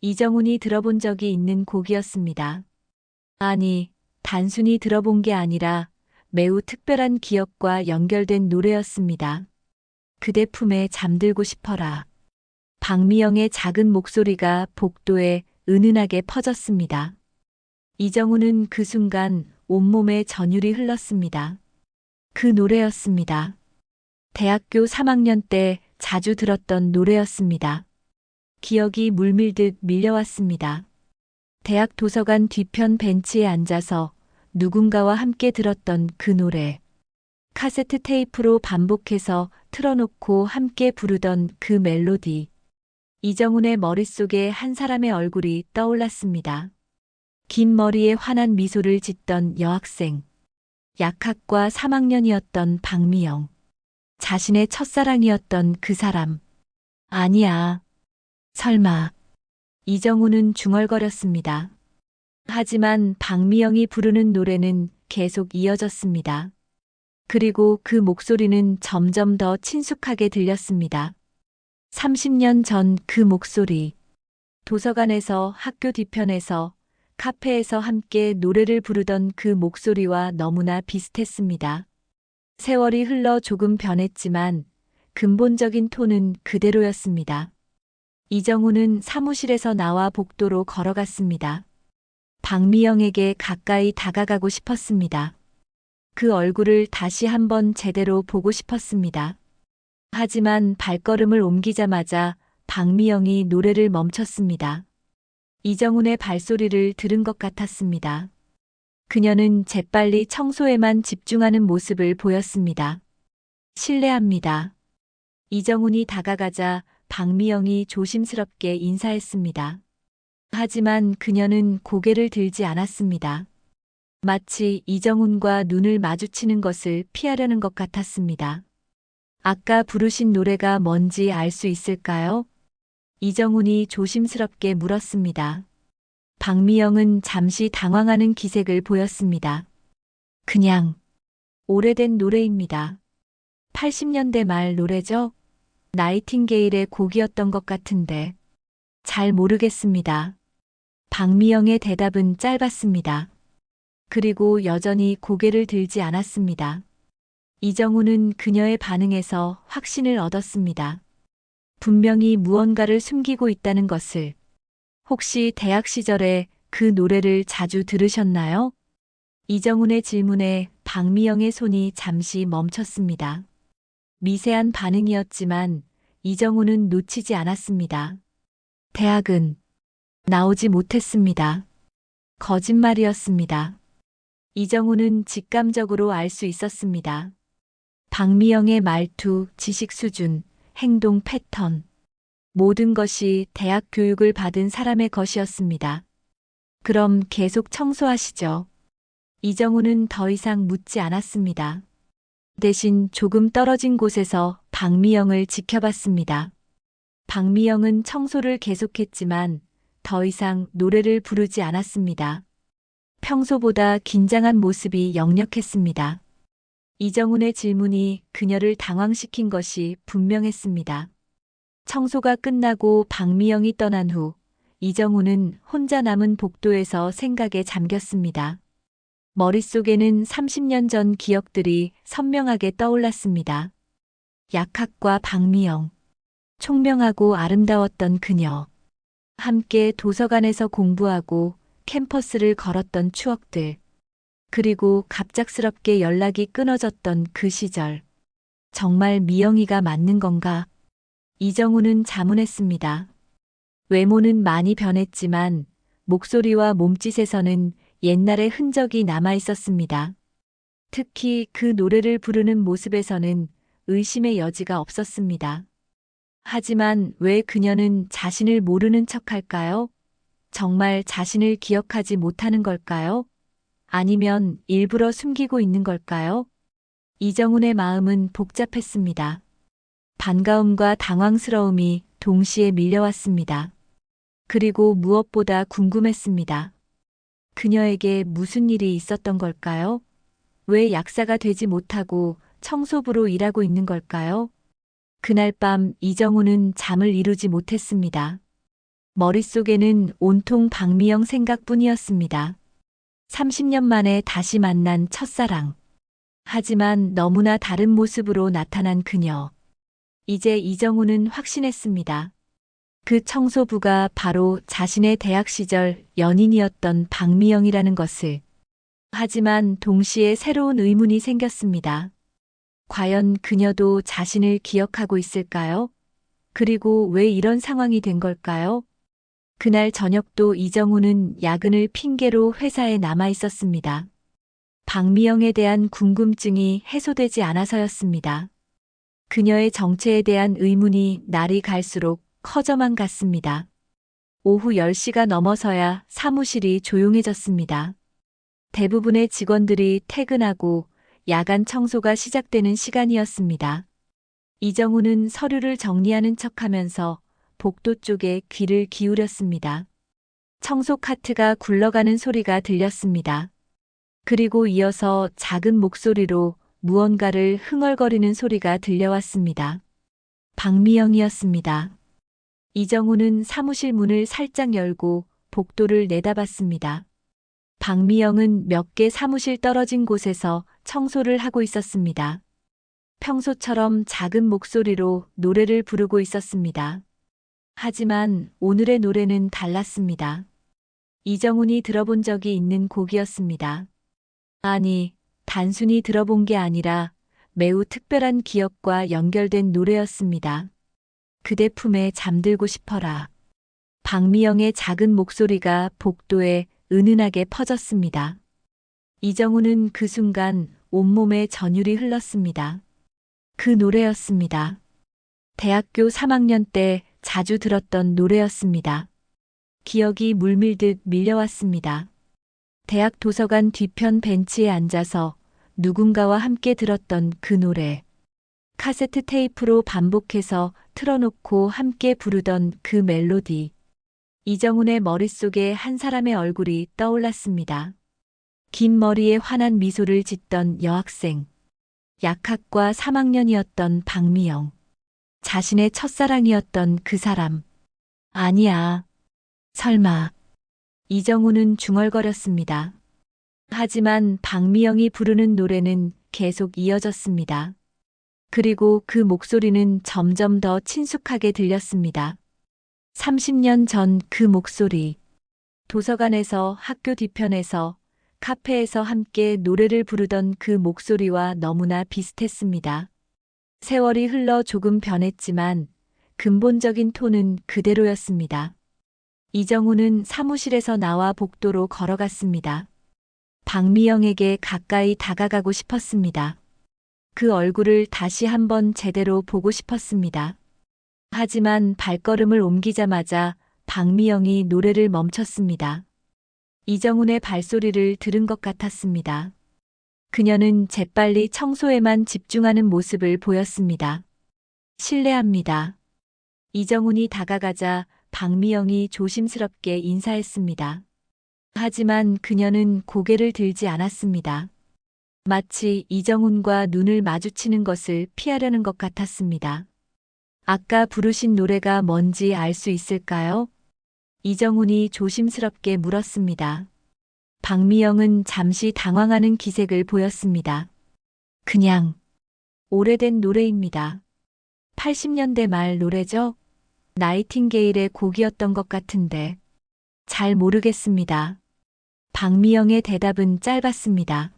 이정훈이 들어본 적이 있는 곡이었습니다. 아니, 단순히 들어본 게 아니라 매우 특별한 기억과 연결된 노래였습니다. 그대 품에 잠들고 싶어라. 박미영의 작은 목소리가 복도에 은은하게 퍼졌습니다. 이정우는 그 순간 온몸에 전율이 흘렀습니다. 그 노래였습니다. 대학교 3학년 때 자주 들었던 노래였습니다. 기억이 물밀듯 밀려왔습니다. 대학 도서관 뒤편 벤치에 앉아서 누군가와 함께 들었던 그 노래. 카세트 테이프로 반복해서 틀어놓고 함께 부르던 그 멜로디. 이정훈의 머릿속에 한 사람의 얼굴이 떠올랐습니다. 긴 머리에 환한 미소를 짓던 여학생. 약학과 3학년이었던 박미영. 자신의 첫사랑이었던 그 사람. 아니야. 설마. 이정훈은 중얼거렸습니다. 하지만 박미영이 부르는 노래는 계속 이어졌습니다. 그리고 그 목소리는 점점 더 친숙하게 들렸습니다. 30년 전 그 목소리. 도서관에서, 학교 뒤편에서, 카페에서 함께 노래를 부르던 그 목소리와 너무나 비슷했습니다. 세월이 흘러 조금 변했지만 근본적인 톤은 그대로였습니다. 이정우는 사무실에서 나와 복도로 걸어갔습니다. 박미영에게 가까이 다가가고 싶었습니다. 그 얼굴을 다시 한번 제대로 보고 싶었습니다. 하지만 발걸음을 옮기자마자 박미영이 노래를 멈췄습니다. 이정훈의 발소리를 들은 것 같았습니다. 그녀는 재빨리 청소에만 집중하는 모습을 보였습니다. 실례합니다. 이정훈이 다가가자 박미영이 조심스럽게 인사했습니다. 하지만 그녀는 고개를 들지 않았습니다. 마치 이정훈과 눈을 마주치는 것을 피하려는 것 같았습니다. 아까 부르신 노래가 뭔지 알 수 있을까요? 이정훈이 조심스럽게 물었습니다. 박미영은 잠시 당황하는 기색을 보였습니다. 그냥 오래된 노래입니다. 80년대 말 노래죠? 나이팅게일의 곡이었던 것 같은데. 잘 모르겠습니다. 박미영의 대답은 짧았습니다. 그리고 여전히 고개를 들지 않았습니다. 이정훈은 그녀의 반응에서 확신을 얻었습니다. 분명히 무언가를 숨기고 있다는 것을. 혹시 대학 시절에 그 노래를 자주 들으셨나요? 이정훈의 질문에 박미영의 손이 잠시 멈췄습니다. 미세한 반응이었지만 이정훈은 놓치지 않았습니다. 대학은 나오지 못했습니다. 거짓말이었습니다. 이정훈은 직감적으로 알 수 있었습니다. 박미영의 말투, 지식 수준, 행동 패턴. 모든 것이 대학 교육을 받은 사람의 것이었습니다. 그럼 계속 청소하시죠. 이정훈은 더 이상 묻지 않았습니다. 대신 조금 떨어진 곳에서 박미영을 지켜봤습니다. 박미영은 청소를 계속했지만 더 이상 노래를 부르지 않았습니다. 평소보다 긴장한 모습이 역력했습니다. 이정훈의 질문이 그녀를 당황시킨 것이 분명했습니다. 청소가 끝나고 박미영이 떠난 후 이정훈은 혼자 남은 복도에서 생각에 잠겼습니다. 머릿속에는 30년 전 기억들이 선명하게 떠올랐습니다. 약학과 박미영. 총명하고 아름다웠던 그녀. 함께 도서관에서 공부하고 캠퍼스를 걸었던 추억들. 그리고 갑작스럽게 연락이 끊어졌던 그 시절. 정말 미영이가 맞는 건가? 이정훈은 자문했습니다. 외모는 많이 변했지만 목소리와 몸짓에서는 옛날의 흔적이 남아 있었습니다. 특히 그 노래를 부르는 모습에서는 의심의 여지가 없었습니다. 하지만 왜 그녀는 자신을 모르는 척할까요? 정말 자신을 기억하지 못하는 걸까요? 아니면 일부러 숨기고 있는 걸까요? 이정훈의 마음은 복잡했습니다. 반가움과 당황스러움이 동시에 밀려왔습니다. 그리고 무엇보다 궁금했습니다. 그녀에게 무슨 일이 있었던 걸까요? 왜 약사가 되지 못하고 청소부로 일하고 있는 걸까요? 그날 밤 이정훈은 잠을 이루지 못했습니다. 머릿속에는 온통 박미영 생각뿐이었습니다. 30년 만에 다시 만난 첫사랑. 하지만 너무나 다른 모습으로 나타난 그녀. 이제 이정훈은 확신했습니다. 그 청소부가 바로 자신의 대학 시절 연인이었던 박미영이라는 것을. 하지만 동시에 새로운 의문이 생겼습니다. 과연 그녀도 자신을 기억하고 있을까요? 그리고 왜 이런 상황이 된 걸까요? 그날 저녁도 이정훈은 야근을 핑계로 회사에 남아 있었습니다. 박미영에 대한 궁금증이 해소되지 않아서였습니다. 그녀의 정체에 대한 의문이 날이 갈수록 커져만 갔습니다. 오후 10시가 넘어서야 사무실이 조용해졌습니다. 대부분의 직원들이 퇴근하고 야간 청소가 시작되는 시간이었습니다. 이정훈은 서류를 정리하는 척하면서 복도 쪽에 귀를 기울였습니다. 청소 카트가 굴러가는 소리가 들렸습니다. 그리고 이어서 작은 목소리로 무언가를 흥얼거리는 소리가 들려왔습니다. 박미영이었습니다. 이정훈은 사무실 문을 살짝 열고 복도를 내다봤습니다. 박미영은 몇 개 사무실 떨어진 곳에서 청소를 하고 있었습니다. 평소처럼 작은 목소리로 노래를 부르고 있었습니다. 하지만 오늘의 노래는 달랐습니다. 이정훈이 들어본 적이 있는 곡이었습니다. 아니, 단순히 들어본 게 아니라 매우 특별한 기억과 연결된 노래였습니다. 그대 품에 잠들고 싶어라. 박미영의 작은 목소리가 복도에 은은하게 퍼졌습니다. 이정훈은 그 순간 온몸에 전율이 흘렀습니다. 그 노래였습니다. 대학교 3학년 때 자주 들었던 노래였습니다. 기억이 물밀듯 밀려왔습니다. 대학 도서관 뒤편 벤치에 앉아서 누군가와 함께 들었던 그 노래. 카세트 테이프로 반복해서 틀어놓고 함께 부르던 그 멜로디. 이정훈의 머릿속에 한 사람의 얼굴이 떠올랐습니다. 긴 머리에 환한 미소를 짓던 여학생. 약학과 3학년이었던 박미영. 자신의 첫사랑이었던 그 사람. 아니야. 설마. 이정훈은 중얼거렸습니다. 하지만 박미영이 부르는 노래는 계속 이어졌습니다. 그리고 그 목소리는 점점 더 친숙하게 들렸습니다. 30년 전 그 목소리. 도서관에서, 학교 뒤편에서, 카페에서 함께 노래를 부르던 그 목소리와 너무나 비슷했습니다. 세월이 흘러 조금 변했지만 근본적인 톤은 그대로였습니다. 이정훈은 사무실에서 나와 복도로 걸어갔습니다. 박미영에게 가까이 다가가고 싶었습니다. 그 얼굴을 다시 한번 제대로 보고 싶었습니다. 하지만 발걸음을 옮기자마자 박미영이 노래를 멈췄습니다. 이정훈의 발소리를 들은 것 같았습니다. 그녀는 재빨리 청소에만 집중하는 모습을 보였습니다. 실례합니다. 이정훈이 다가가자 박미영이 조심스럽게 인사했습니다. 하지만 그녀는 고개를 들지 않았습니다. 마치 이정훈과 눈을 마주치는 것을 피하려는 것 같았습니다. 아까 부르신 노래가 뭔지 알 수 있을까요? 이정훈이 조심스럽게 물었습니다. 박미영은 잠시 당황하는 기색을 보였습니다. 그냥 오래된 노래입니다. 80년대 말 노래죠? 나이팅게일의 곡이었던 것 같은데. 잘 모르겠습니다. 박미영의 대답은 짧았습니다.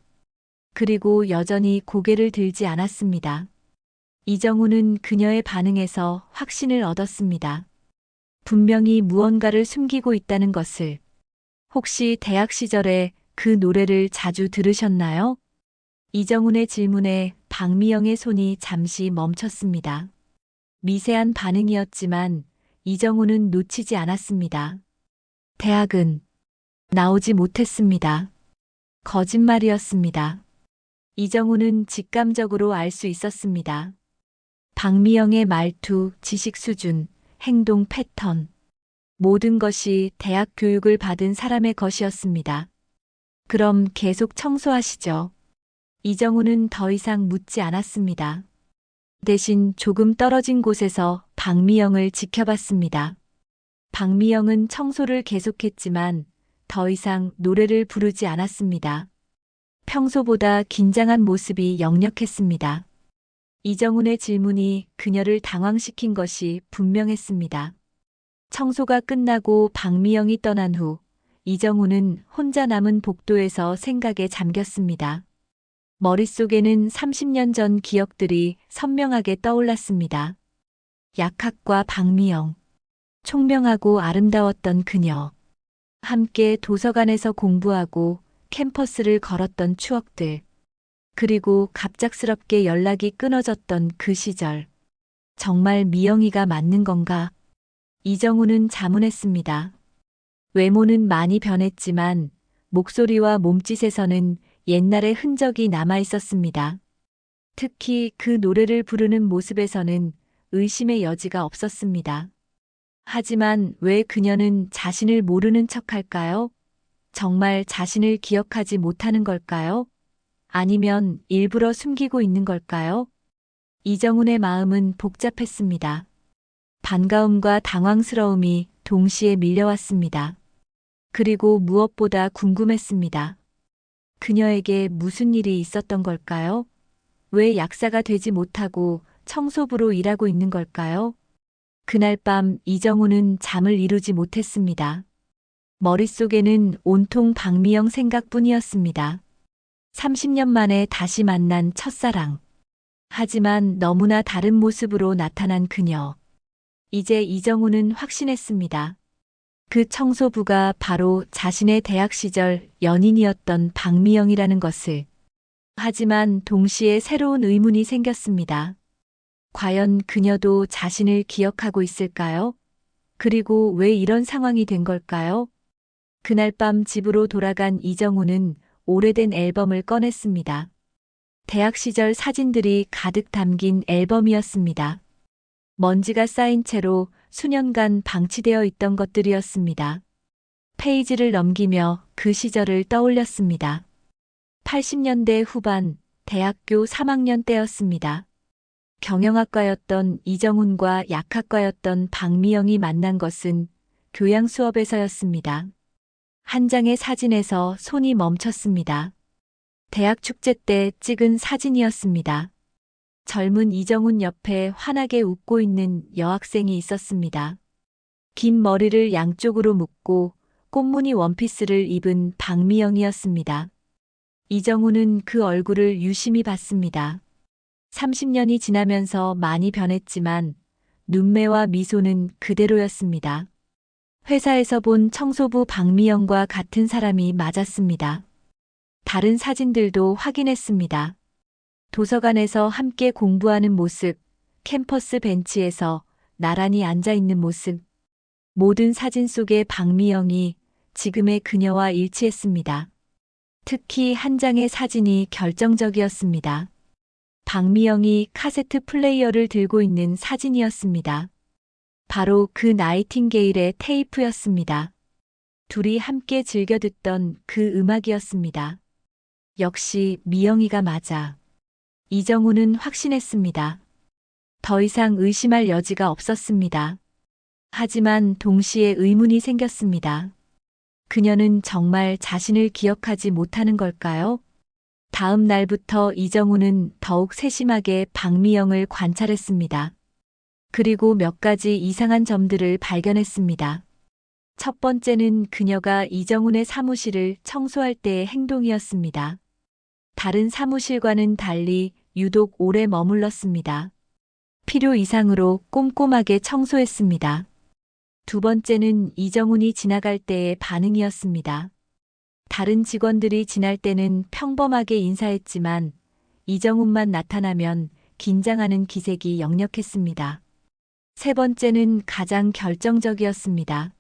그리고 여전히 고개를 들지 않았습니다. 이정훈은 그녀의 반응에서 확신을 얻었습니다. 분명히 무언가를 숨기고 있다는 것을. 혹시 대학 시절에 그 노래를 자주 들으셨나요? 이정훈의 질문에 박미영의 손이 잠시 멈췄습니다. 미세한 반응이었지만 이정훈은 놓치지 않았습니다. 대학은 나오지 못했습니다. 거짓말이었습니다. 이정훈은 직감적으로 알 수 있었습니다. 박미영의 말투, 지식 수준, 행동 패턴. 모든 것이 대학 교육을 받은 사람의 것이었습니다. 그럼 계속 청소하시죠. 이정훈은 더 이상 묻지 않았습니다. 대신 조금 떨어진 곳에서 박미영을 지켜봤습니다. 박미영은 청소를 계속했지만 더 이상 노래를 부르지 않았습니다. 평소보다 긴장한 모습이 역력했습니다. 이정훈의 질문이 그녀를 당황시킨 것이 분명했습니다. 청소가 끝나고 박미영이 떠난 후 이정훈은 혼자 남은 복도에서 생각에 잠겼습니다. 머릿속에는 30년 전 기억들이 선명하게 떠올랐습니다. 약학과 박미영. 총명하고 아름다웠던 그녀. 함께 도서관에서 공부하고 캠퍼스를 걸었던 추억들. 그리고 갑작스럽게 연락이 끊어졌던 그 시절. 정말 미영이가 맞는 건가? 이정훈은 자문했습니다. 외모는 많이 변했지만 목소리와 몸짓에서는 옛날의 흔적이 남아 있었습니다. 특히 그 노래를 부르는 모습에서는 의심의 여지가 없었습니다. 하지만 왜 그녀는 자신을 모르는 척할까요? 정말 자신을 기억하지 못하는 걸까요? 아니면 일부러 숨기고 있는 걸까요? 이정훈의 마음은 복잡했습니다. 반가움과 당황스러움이 동시에 밀려왔습니다. 그리고 무엇보다 궁금했습니다. 그녀에게 무슨 일이 있었던 걸까요? 왜 약사가 되지 못하고 청소부로 일하고 있는 걸까요? 그날 밤 이정훈은 잠을 이루지 못했습니다. 머릿속에는 온통 박미영 생각뿐이었습니다. 30년 만에 다시 만난 첫사랑. 하지만 너무나 다른 모습으로 나타난 그녀. 이제 이정훈은 확신했습니다. 그 청소부가 바로 자신의 대학 시절 연인이었던 박미영이라는 것을. 하지만 동시에 새로운 의문이 생겼습니다. 과연 그녀도 자신을 기억하고 있을까요? 그리고 왜 이런 상황이 된 걸까요? 그날 밤 집으로 돌아간 이정훈은 오래된 앨범을 꺼냈습니다. 대학 시절 사진들이 가득 담긴 앨범이었습니다. 먼지가 쌓인 채로 수년간 방치되어 있던 것들이었습니다. 페이지를 넘기며 그 시절을 떠올렸습니다. 80년대 후반 대학교 3학년 때였습니다. 경영학과였던 이정훈과 약학과였던 박미영이 만난 것은 교양 수업에서였습니다. 한 장의 사진에서 손이 멈췄습니다. 대학 축제 때 찍은 사진이었습니다. 젊은 이정훈 옆에 환하게 웃고 있는 여학생이 있었습니다. 긴 머리를 양쪽으로 묶고 꽃무늬 원피스를 입은 박미영이었습니다. 이정훈은 그 얼굴을 유심히 봤습니다. 30년이 지나면서 많이 변했지만 눈매와 미소는 그대로였습니다. 회사에서 본 청소부 박미영과 같은 사람이 맞았습니다. 다른 사진들도 확인했습니다. 도서관에서 함께 공부하는 모습, 캠퍼스 벤치에서 나란히 앉아 있는 모습. 모든 사진 속의 박미영이 지금의 그녀와 일치했습니다. 특히 한 장의 사진이 결정적이었습니다. 박미영이 카세트 플레이어를 들고 있는 사진이었습니다. 바로 그 나이팅게일의 테이프였습니다. 둘이 함께 즐겨 듣던 그 음악이었습니다. 역시 미영이가 맞아. 이정훈은 확신했습니다. 더 이상 의심할 여지가 없었습니다. 하지만 동시에 의문이 생겼습니다. 그녀는 정말 자신을 기억하지 못하는 걸까요? 다음 날부터 이정훈은 더욱 세심하게 박미영을 관찰했습니다. 그리고 몇 가지 이상한 점들을 발견했습니다. 첫 번째는 그녀가 이정훈의 사무실을 청소할 때의 행동이었습니다. 다른 사무실과는 달리 유독 오래 머물렀습니다. 필요 이상으로 꼼꼼하게 청소했습니다. 두 번째는 이정훈이 지나갈 때의 반응이었습니다. 다른 직원들이 지날 때는 평범하게 인사했지만 이정훈만 나타나면 긴장하는 기색이 역력했습니다. 세 번째는 가장 결정적이었습니다.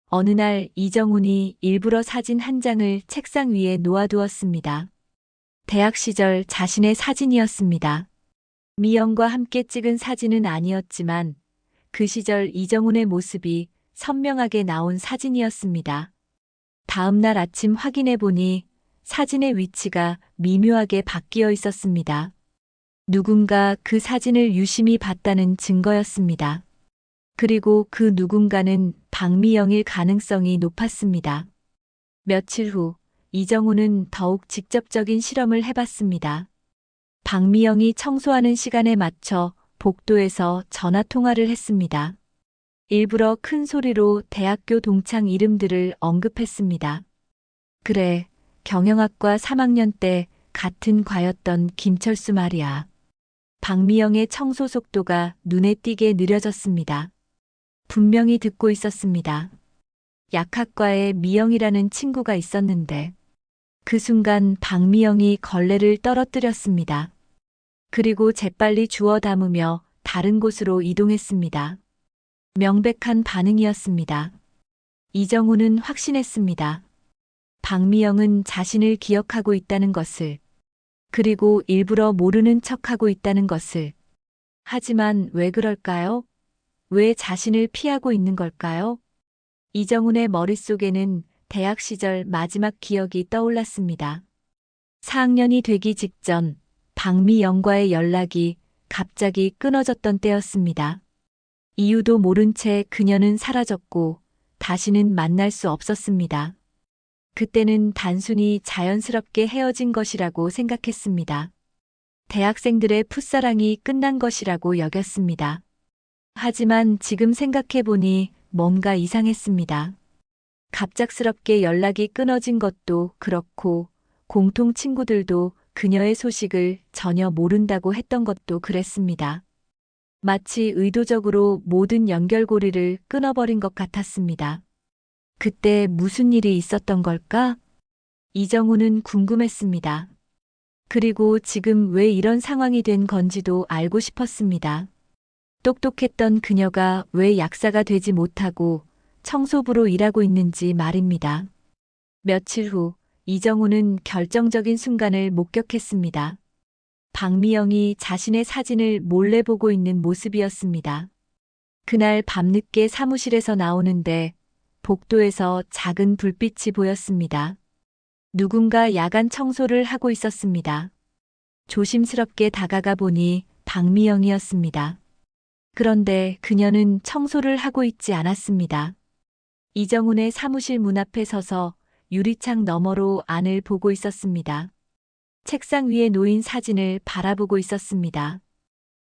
어느 날 이정훈이 일부러 사진 한 장을 책상 위에 놓아두었습니다. 대학 시절 자신의 사진이었습니다. 미영과 함께 찍은 사진은 아니었지만 그 시절 이정훈의 모습이 선명하게 나온 사진이었습니다. 다음 날 아침 확인해 보니 사진의 위치가 미묘하게 바뀌어 있었습니다. 누군가 그 사진을 유심히 봤다는 증거였습니다. 그리고 그 누군가는 박미영일 가능성이 높았습니다. 며칠 후 이정훈은 더욱 직접적인 실험을 해봤습니다. 박미영이 청소하는 시간에 맞춰 복도에서 전화 통화를 했습니다. 일부러 큰 소리로 대학교 동창 이름들을 언급했습니다. 그래, 경영학과 3학년 때 같은 과였던 김철수 말이야. 박미영의 청소 속도가 눈에 띄게 느려졌습니다. 분명히 듣고 있었습니다. 약학과에 미영이라는 친구가 있었는데 그 순간 박미영이 걸레를 떨어뜨렸습니다. 그리고 재빨리 주워 담으며 다른 곳으로 이동했습니다. 명백한 반응이었습니다. 이정훈은 확신했습니다. 박미영은 자신을 기억하고 있다는 것을, 그리고 일부러 모르는 척하고 있다는 것을. 하지만 왜 그럴까요? 왜 자신을 피하고 있는 걸까요? 이정훈의 머릿속에는 대학 시절 마지막 기억이 떠올랐습니다. 4학년이 되기 직전 박미영과의 연락이 갑자기 끊어졌던 때였습니다. 이유도 모른 채 그녀는 사라졌고 다시는 만날 수 없었습니다. 그때는 단순히 자연스럽게 헤어진 것이라고 생각했습니다. 대학생들의 풋사랑이 끝난 것이라고 여겼습니다. 하지만 지금 생각해보니 뭔가 이상했습니다. 갑작스럽게 연락이 끊어진 것도 그렇고 공통 친구들도 그녀의 소식을 전혀 모른다고 했던 것도 그랬습니다. 마치 의도적으로 모든 연결고리를 끊어버린 것 같았습니다. 그때 무슨 일이 있었던 걸까? 이정훈은 궁금했습니다. 그리고 지금 왜 이런 상황이 된 건지도 알고 싶었습니다. 똑똑했던 그녀가 왜 약사가 되지 못하고 청소부로 일하고 있는지 말입니다. 며칠 후 이정훈은 결정적인 순간을 목격했습니다. 박미영이 자신의 사진을 몰래 보고 있는 모습이었습니다. 그날 밤늦게 사무실에서 나오는데 복도에서 작은 불빛이 보였습니다. 누군가 야간 청소를 하고 있었습니다. 조심스럽게 다가가 보니 박미영이었습니다. 그런데 그녀는 청소를 하고 있지 않았습니다. 이정훈의 사무실 문 앞에 서서 유리창 너머로 안을 보고 있었습니다. 책상 위에 놓인 사진을 바라보고 있었습니다.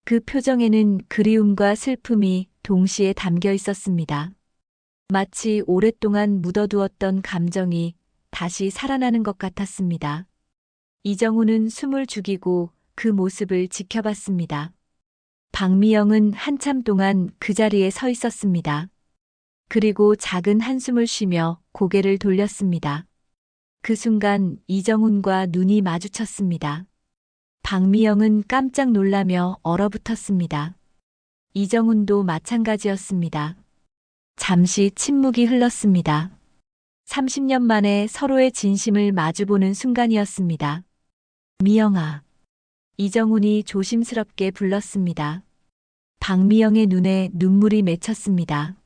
그 표정에는 그리움과 슬픔이 동시에 담겨 있었습니다. 마치 오랫동안 묻어두었던 감정이 다시 살아나는 것 같았습니다. 이정훈은 숨을 죽이고 그 모습을 지켜봤습니다. 박미영은 한참 동안 그 자리에 서 있었습니다. 그리고 작은 한숨을 쉬며 고개를 돌렸습니다. 그 순간 이정훈과 눈이 마주쳤습니다. 박미영은 깜짝 놀라며 얼어붙었습니다. 이정훈도 마찬가지였습니다. 잠시 침묵이 흘렀습니다. 30년 만에 서로의 진심을 마주보는 순간이었습니다. 미영아. 이정훈이 조심스럽게 불렀습니다. 박미영의 눈에 눈물이 맺혔습니다.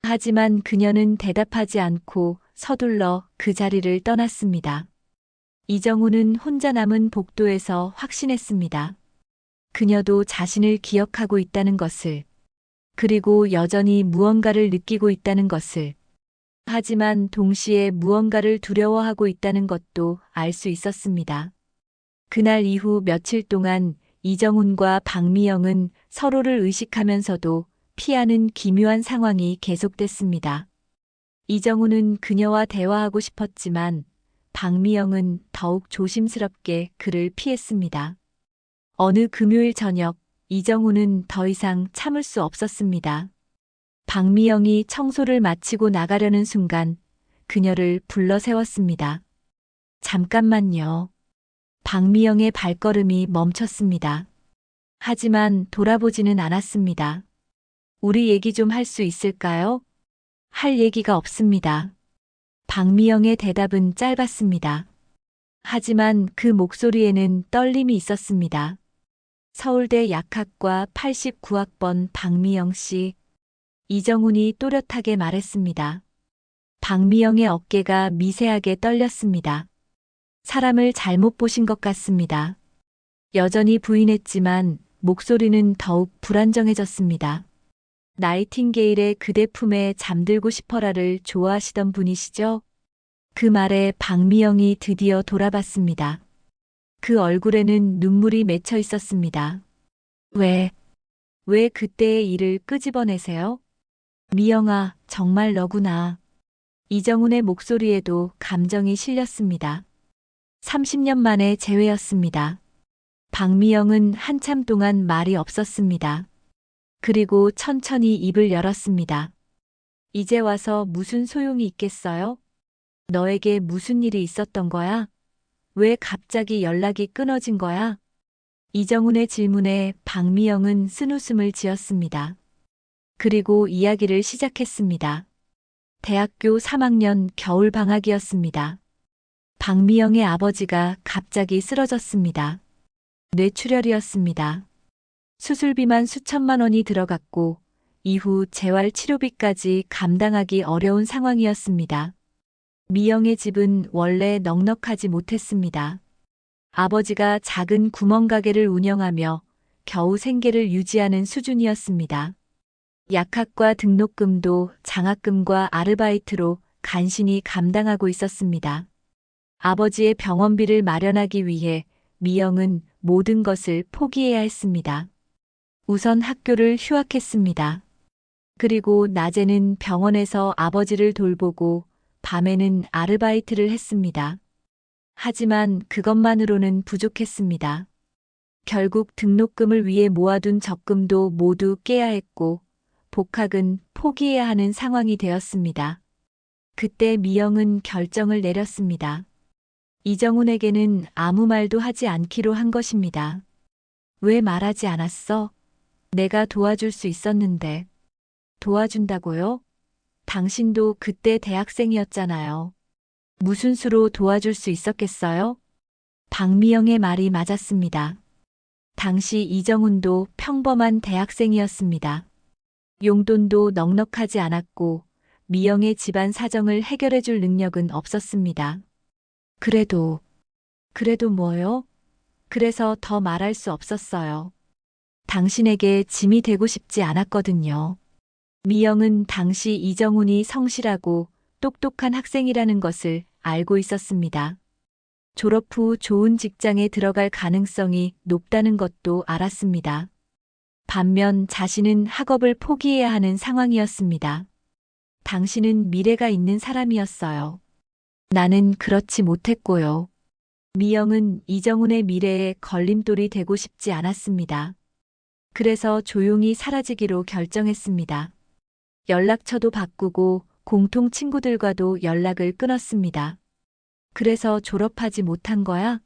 하지만 그녀는 대답하지 않고 서둘러 그 자리를 떠났습니다. 이정훈은 혼자 남은 복도에서 확신했습니다. 그녀도 자신을 기억하고 있다는 것을, 그리고 여전히 무언가를 느끼고 있다는 것을, 하지만 동시에 무언가를 두려워하고 있다는 것도 알 수 있었습니다. 그날 이후 며칠 동안 이정훈과 박미영은 서로를 의식하면서도 피하는 기묘한 상황이 계속됐습니다. 이정훈은 그녀와 대화하고 싶었지만 박미영은 더욱 조심스럽게 그를 피했습니다. 어느 금요일 저녁, 이정훈은 더 이상 참을 수 없었습니다. 박미영이 청소를 마치고 나가려는 순간 그녀를 불러 세웠습니다. 잠깐만요. 박미영의 발걸음이 멈췄습니다. 하지만 돌아보지는 않았습니다. 우리 얘기 좀 할 수 있을까요? 할 얘기가 없습니다. 박미영의 대답은 짧았습니다. 하지만 그 목소리에는 떨림이 있었습니다. 서울대 약학과 89학번 박미영 씨. 이정훈이 또렷하게 말했습니다. 박미영의 어깨가 미세하게 떨렸습니다. 사람을 잘못 보신 것 같습니다. 여전히 부인했지만 목소리는 더욱 불안정해졌습니다. 나이팅게일의 그대 품에 잠들고 싶어라를 좋아하시던 분이시죠? 그 말에 박미영이 드디어 돌아봤습니다. 그 얼굴에는 눈물이 맺혀 있었습니다. 왜 그때의 일을 끄집어내세요? 미영아, 정말 너구나. 이정훈의 목소리에도 감정이 실렸습니다. 30년 만에 재회였습니다. 박미영은 한참 동안 말이 없었습니다. 그리고 천천히 입을 열었습니다. 이제 와서 무슨 소용이 있겠어요? 너에게 무슨 일이 있었던 거야? 왜 갑자기 연락이 끊어진 거야? 이정훈의 질문에 박미영은 쓴웃음을 지었습니다. 그리고 이야기를 시작했습니다. 대학교 3학년 겨울 방학이었습니다. 박미영의 아버지가 갑자기 쓰러졌습니다. 뇌출혈이었습니다. 수술비만 수천만 원이 들어갔고 이후 재활 치료비까지 감당하기 어려운 상황이었습니다. 미영의 집은 원래 넉넉하지 못했습니다. 아버지가 작은 구멍가게를 운영하며 겨우 생계를 유지하는 수준이었습니다. 약학과 등록금도 장학금과 아르바이트로 간신히 감당하고 있었습니다. 아버지의 병원비를 마련하기 위해 미영은 모든 것을 포기해야 했습니다. 우선 학교를 휴학했습니다. 그리고 낮에는 병원에서 아버지를 돌보고 밤에는 아르바이트를 했습니다. 하지만 그것만으로는 부족했습니다. 결국 등록금을 위해 모아둔 적금도 모두 깨야 했고 복학은 포기해야 하는 상황이 되었습니다. 그때 미영은 결정을 내렸습니다. 이정훈에게는 아무 말도 하지 않기로 한 것입니다. 왜 말하지 않았어? 내가 도와줄 수 있었는데. 도와준다고요? 당신도 그때 대학생이었잖아요. 무슨 수로 도와줄 수 있었겠어요? 박미영의 말이 맞았습니다. 당시 이정훈도 평범한 대학생이었습니다. 용돈도 넉넉하지 않았고 미영의 집안 사정을 해결해 줄 능력은 없었습니다. 그래도 뭐요? 그래서 더 말할 수 없었어요. 당신에게 짐이 되고 싶지 않았거든요. 미영은 당시 이정훈이 성실하고 똑똑한 학생이라는 것을 알고 있었습니다. 졸업 후 좋은 직장에 들어갈 가능성이 높다는 것도 알았습니다. 반면 자신은 학업을 포기해야 하는 상황이었습니다. 당신은 미래가 있는 사람이었어요. 나는 그렇지 못했고요. 미영은 이정훈의 미래에 걸림돌이 되고 싶지 않았습니다. 그래서 조용히 사라지기로 결정했습니다. 연락처도 바꾸고 공통 친구들과도 연락을 끊었습니다. 그래서 졸업하지 못한 거야?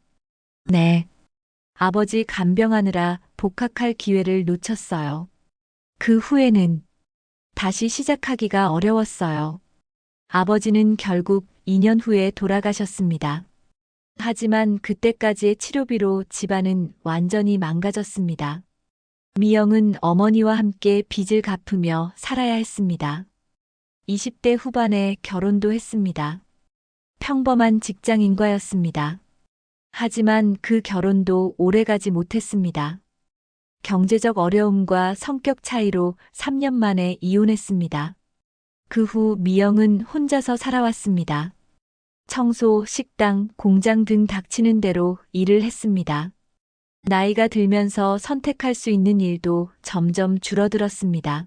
네. 아버지 간병하느라 복학할 기회를 놓쳤어요. 그 후에는 다시 시작하기가 어려웠어요. 아버지는 결국 2년 후에 돌아가셨습니다. 하지만 그때까지의 치료비로 집안은 완전히 망가졌습니다. 미영은 어머니와 함께 빚을 갚으며 살아야 했습니다. 20대 후반에 결혼도 했습니다. 평범한 직장인과였습니다. 하지만 그 결혼도 오래가지 못했습니다. 경제적 어려움과 성격 차이로 3년 만에 이혼했습니다. 그 후 미영은 혼자서 살아왔습니다. 청소, 식당, 공장 등 닥치는 대로 일을 했습니다. 나이가 들면서 선택할 수 있는 일도 점점 줄어들었습니다.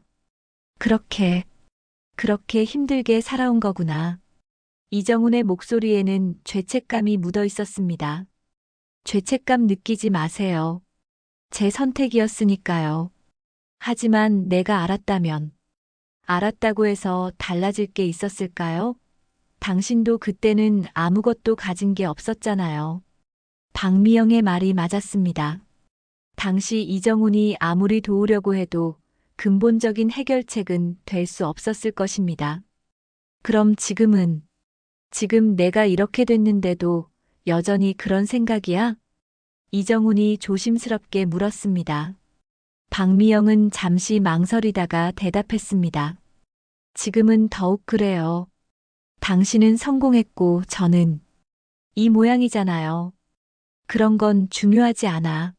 그렇게 힘들게 살아온 거구나. 이정훈의 목소리에는 죄책감이 묻어 있었습니다. 죄책감 느끼지 마세요. 제 선택이었으니까요. 하지만 내가 알았다고 해서 달라질 게 있었을까요? 당신도 그때는 아무것도 가진 게 없었잖아요. 박미영의 말이 맞았습니다. 당시 이정훈이 아무리 도우려고 해도 근본적인 해결책은 될 수 없었을 것입니다. 그럼 지금 내가 이렇게 됐는데도 여전히 그런 생각이야? 이정훈이 조심스럽게 물었습니다. 박미영은 잠시 망설이다가 대답했습니다. 지금은 더욱 그래요. 당신은 성공했고 저는 이 모양이잖아요. 그런 건 중요하지 않아.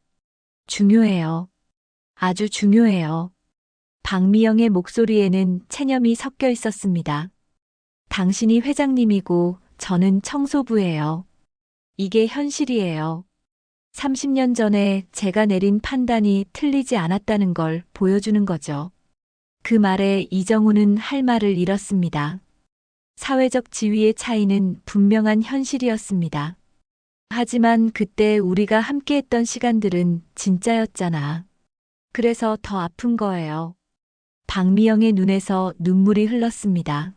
중요해요. 아주 중요해요. 박미영의 목소리에는 체념이 섞여 있었습니다. 당신이 회장님이고 저는 청소부예요. 이게 현실이에요. 30년 전에 제가 내린 판단이 틀리지 않았다는 걸 보여주는 거죠. 그 말에 이정훈은 할 말을 잃었습니다. 사회적 지위의 차이는 분명한 현실이었습니다. 하지만 그때 우리가 함께했던 시간들은 진짜였잖아. 그래서 더 아픈 거예요. 박미영의 눈에서 눈물이 흘렀습니다.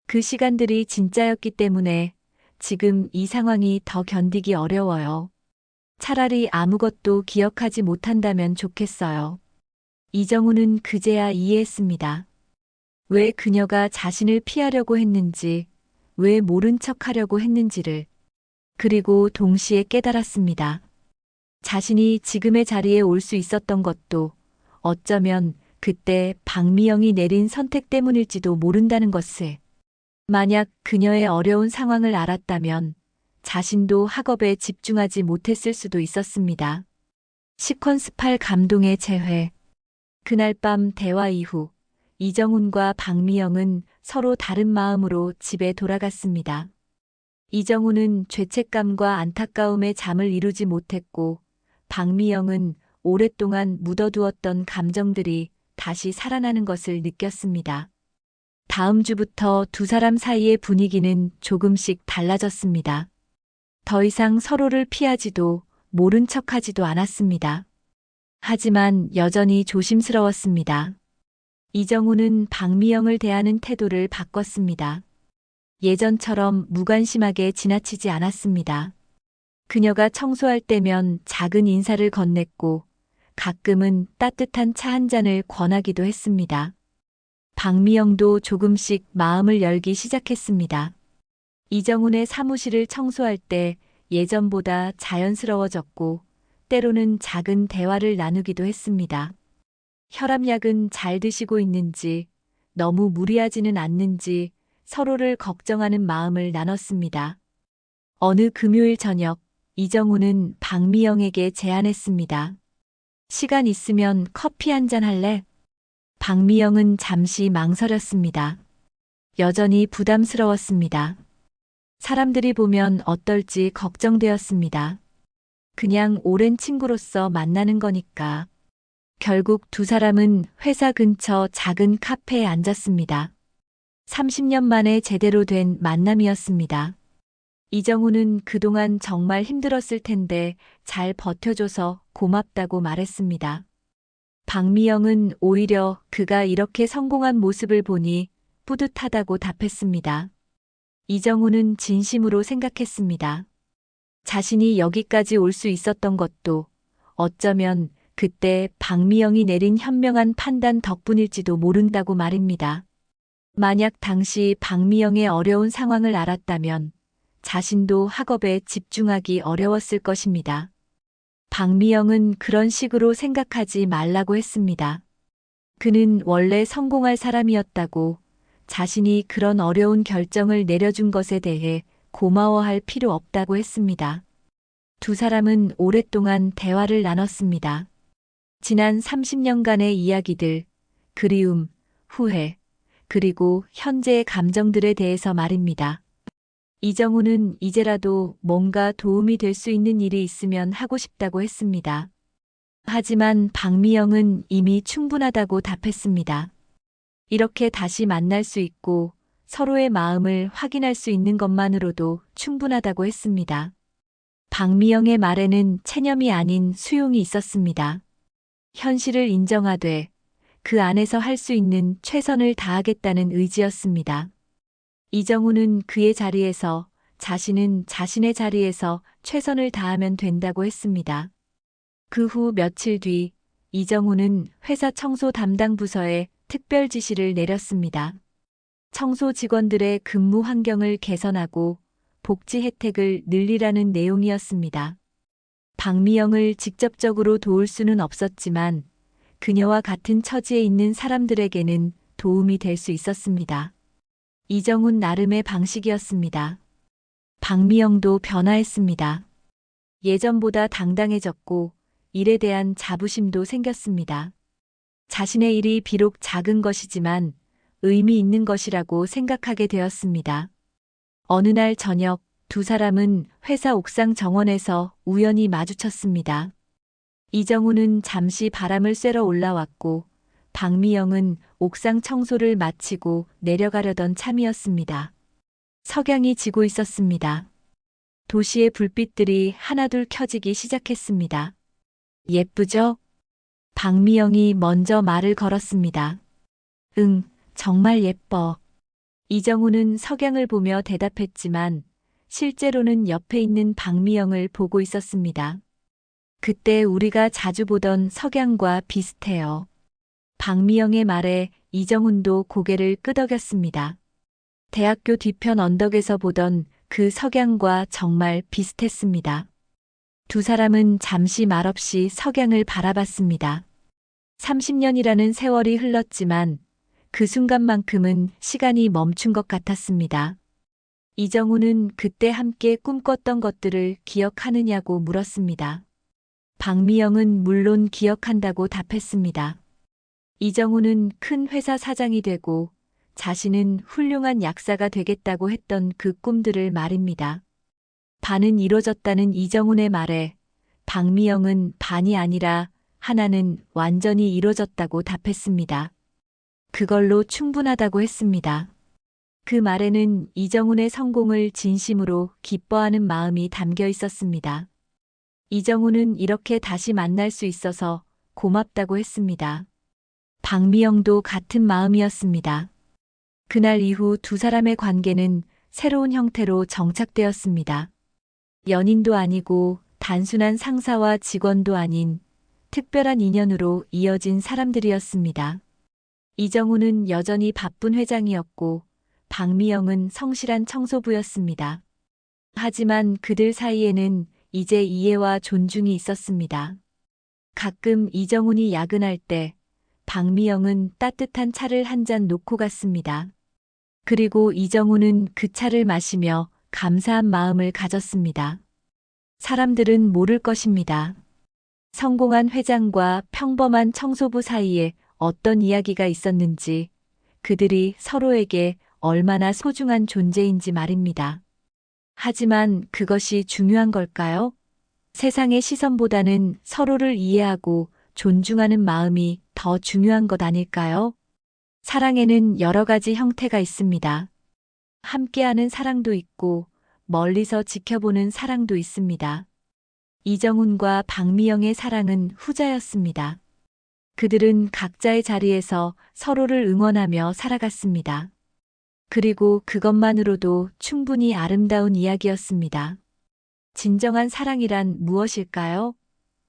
그 시간들이 진짜였기 때문에 지금 이 상황이 더 견디기 어려워요. 차라리 아무것도 기억하지 못한다면 좋겠어요. 이정훈은 그제야 이해했습니다. 왜 그녀가 자신을 피하려고 했는지, 왜 모른 척 하려고 했는지를. 그리고 동시에 깨달았습니다. 자신이 지금의 자리에 올 수 있었던 것도 어쩌면 그때 박미영이 내린 선택 때문일지도 모른다는 것을. 만약 그녀의 어려운 상황을 알았다면 자신도 학업에 집중하지 못했을 수도 있었습니다. 시퀀스 8 감동의 재회. 그날 밤 대화 이후 이정훈과 박미영은 서로 다른 마음으로 집에 돌아갔습니다. 이정훈은 죄책감과 안타까움에 잠을 이루지 못했고 박미영은 오랫동안 묻어두었던 감정들이 다시 살아나는 것을 느꼈습니다. 다음 주부터 두 사람 사이의 분위기는 조금씩 달라졌습니다. 더 이상 서로를 피하지도 모른 척하지도 않았습니다. 하지만 여전히 조심스러웠습니다. 이정훈은 박미영을 대하는 태도를 바꿨습니다. 예전처럼 무관심하게 지나치지 않았습니다. 그녀가 청소할 때면 작은 인사를 건넸고 가끔은 따뜻한 차 한 잔을 권하기도 했습니다. 박미영도 조금씩 마음을 열기 시작했습니다. 이정훈의 사무실을 청소할 때 예전보다 자연스러워졌고 때로는 작은 대화를 나누기도 했습니다. 혈압약은 잘 드시고 있는지, 너무 무리하지는 않는지 서로를 걱정하는 마음을 나눴습니다. 어느 금요일 저녁, 이정우는 박미영에게 제안했습니다. 시간 있으면 커피 한잔 할래? 박미영은 잠시 망설였습니다. 여전히 부담스러웠습니다. 사람들이 보면 어떨지 걱정되었습니다. 그냥 오랜 친구로서 만나는 거니까. 결국 두 사람은 회사 근처 작은 카페에 앉았습니다. 30년 만에 제대로 된 만남이었습니다. 이정우는 그동안 정말 힘들었을 텐데 잘 버텨줘서 고맙다고 말했습니다. 박미영은 오히려 그가 이렇게 성공한 모습을 보니 뿌듯하다고 답했습니다. 이정우는 진심으로 생각했습니다. 자신이 여기까지 올 수 있었던 것도 어쩌면 그때 박미영이 내린 현명한 판단 덕분일지도 모른다고 말입니다. 만약 당시 박미영의 어려운 상황을 알았다면 자신도 학업에 집중하기 어려웠을 것입니다. 박미영은 그런 식으로 생각하지 말라고 했습니다. 그는 원래 성공할 사람이었다고, 자신이 그런 어려운 결정을 내려준 것에 대해 고마워할 필요 없다고 했습니다. 두 사람은 오랫동안 대화를 나눴습니다. 지난 30년간의 이야기들, 그리움, 후회, 그리고 현재의 감정들에 대해서 말입니다. 이정우는 이제라도 뭔가 도움이 될 수 있는 일이 있으면 하고 싶다고 했습니다. 하지만 박미영은 이미 충분하다고 답했습니다. 이렇게 다시 만날 수 있고 서로의 마음을 확인할 수 있는 것만으로도 충분하다고 했습니다. 박미영의 말에는 체념이 아닌 수용이 있었습니다. 현실을 인정하되 그 안에서 할 수 있는 최선을 다하겠다는 의지였습니다. 이정우는 그의 자리에서, 자신은 자신의 자리에서 최선을 다하면 된다고 했습니다. 그 후 며칠 뒤 이정우는 회사 청소 담당 부서에 특별 지시를 내렸습니다. 청소 직원들의 근무 환경을 개선하고 복지 혜택을 늘리라는 내용이었습니다. 박미영을 직접적으로 도울 수는 없었지만 그녀와 같은 처지에 있는 사람들에게는 도움이 될 수 있었습니다. 이정훈 나름의 방식이었습니다. 박미영도 변화했습니다. 예전보다 당당해졌고 일에 대한 자부심도 생겼습니다. 자신의 일이 비록 작은 것이지만 의미 있는 것이라고 생각하게 되었습니다. 어느 날 저녁 두 사람은 회사 옥상 정원에서 우연히 마주쳤습니다. 이정우는 잠시 바람을 쐬러 올라왔고 박미영은 옥상 청소를 마치고 내려가려던 참이었습니다. 석양이 지고 있었습니다. 도시의 불빛들이 하나둘 켜지기 시작했습니다. 예쁘죠? 박미영이 먼저 말을 걸었습니다. 응, 정말 예뻐. 이정우는 석양을 보며 대답했지만 실제로는 옆에 있는 박미영을 보고 있었습니다. 그때 우리가 자주 보던 석양과 비슷해요. 박미영의 말에 이정훈도 고개를 끄덕였습니다. 대학교 뒤편 언덕에서 보던 그 석양과 정말 비슷했습니다. 두 사람은 잠시 말없이 석양을 바라봤습니다. 30년이라는 세월이 흘렀지만 그 순간만큼은 시간이 멈춘 것 같았습니다. 이정우는 그때 함께 꿈꿨던 것들을 기억하느냐고 물었습니다. 박미영은 물론 기억한다고 답했습니다. 이정우는 큰 회사 사장이 되고 자신은 훌륭한 약사가 되겠다고 했던 그 꿈들을 말입니다. 반은 이뤄졌다는 이정훈의 말에 박미영은 반이 아니라 하나는 완전히 이뤄졌다고 답했습니다. 그걸로 충분하다고 했습니다. 그 말에는 이정훈의 성공을 진심으로 기뻐하는 마음이 담겨 있었습니다. 이정훈은 이렇게 다시 만날 수 있어서 고맙다고 했습니다. 박미영도 같은 마음이었습니다. 그날 이후 두 사람의 관계는 새로운 형태로 정착되었습니다. 연인도 아니고 단순한 상사와 직원도 아닌 특별한 인연으로 이어진 사람들이었습니다. 이정우는 여전히 바쁜 회장이었고 박미영은 성실한 청소부였습니다. 하지만 그들 사이에는 이제 이해와 존중이 있었습니다. 가끔 이정훈이 야근할 때 박미영은 따뜻한 차를 한 잔 놓고 갔습니다. 그리고 이정훈은 그 차를 마시며 감사한 마음을 가졌습니다. 사람들은 모를 것입니다. 성공한 회장과 평범한 청소부 사이에 어떤 이야기가 있었는지, 그들이 서로에게 얼마나 소중한 존재인지 말입니다. 하지만 그것이 중요한 걸까요? 세상의 시선보다는 서로를 이해하고 존중하는 마음이 더 중요한 것 아닐까요? 사랑에는 여러 가지 형태가 있습니다. 함께하는 사랑도 있고, 멀리서 지켜보는 사랑도 있습니다. 이정훈과 박미영의 사랑은 후자였습니다. 그들은 각자의 자리에서 서로를 응원하며 살아갔습니다. 그리고 그것만으로도 충분히 아름다운 이야기였습니다. 진정한 사랑이란 무엇일까요?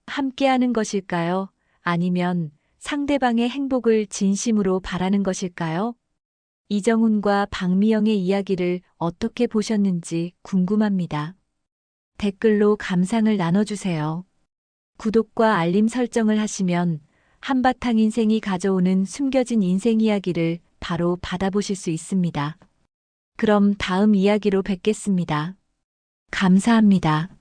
함께하는 것일까요? 아니면 상대방의 행복을 진심으로 바라는 것일까요? 이정훈과 박미영의 이야기를 어떻게 보셨는지 궁금합니다. 댓글로 감상을 나눠주세요. 구독과 알림 설정을 하시면 한바탕 인생이 가져오는 숨겨진 인생 이야기를 바로 받아보실 수 있습니다. 그럼 다음 이야기로 뵙겠습니다. 감사합니다.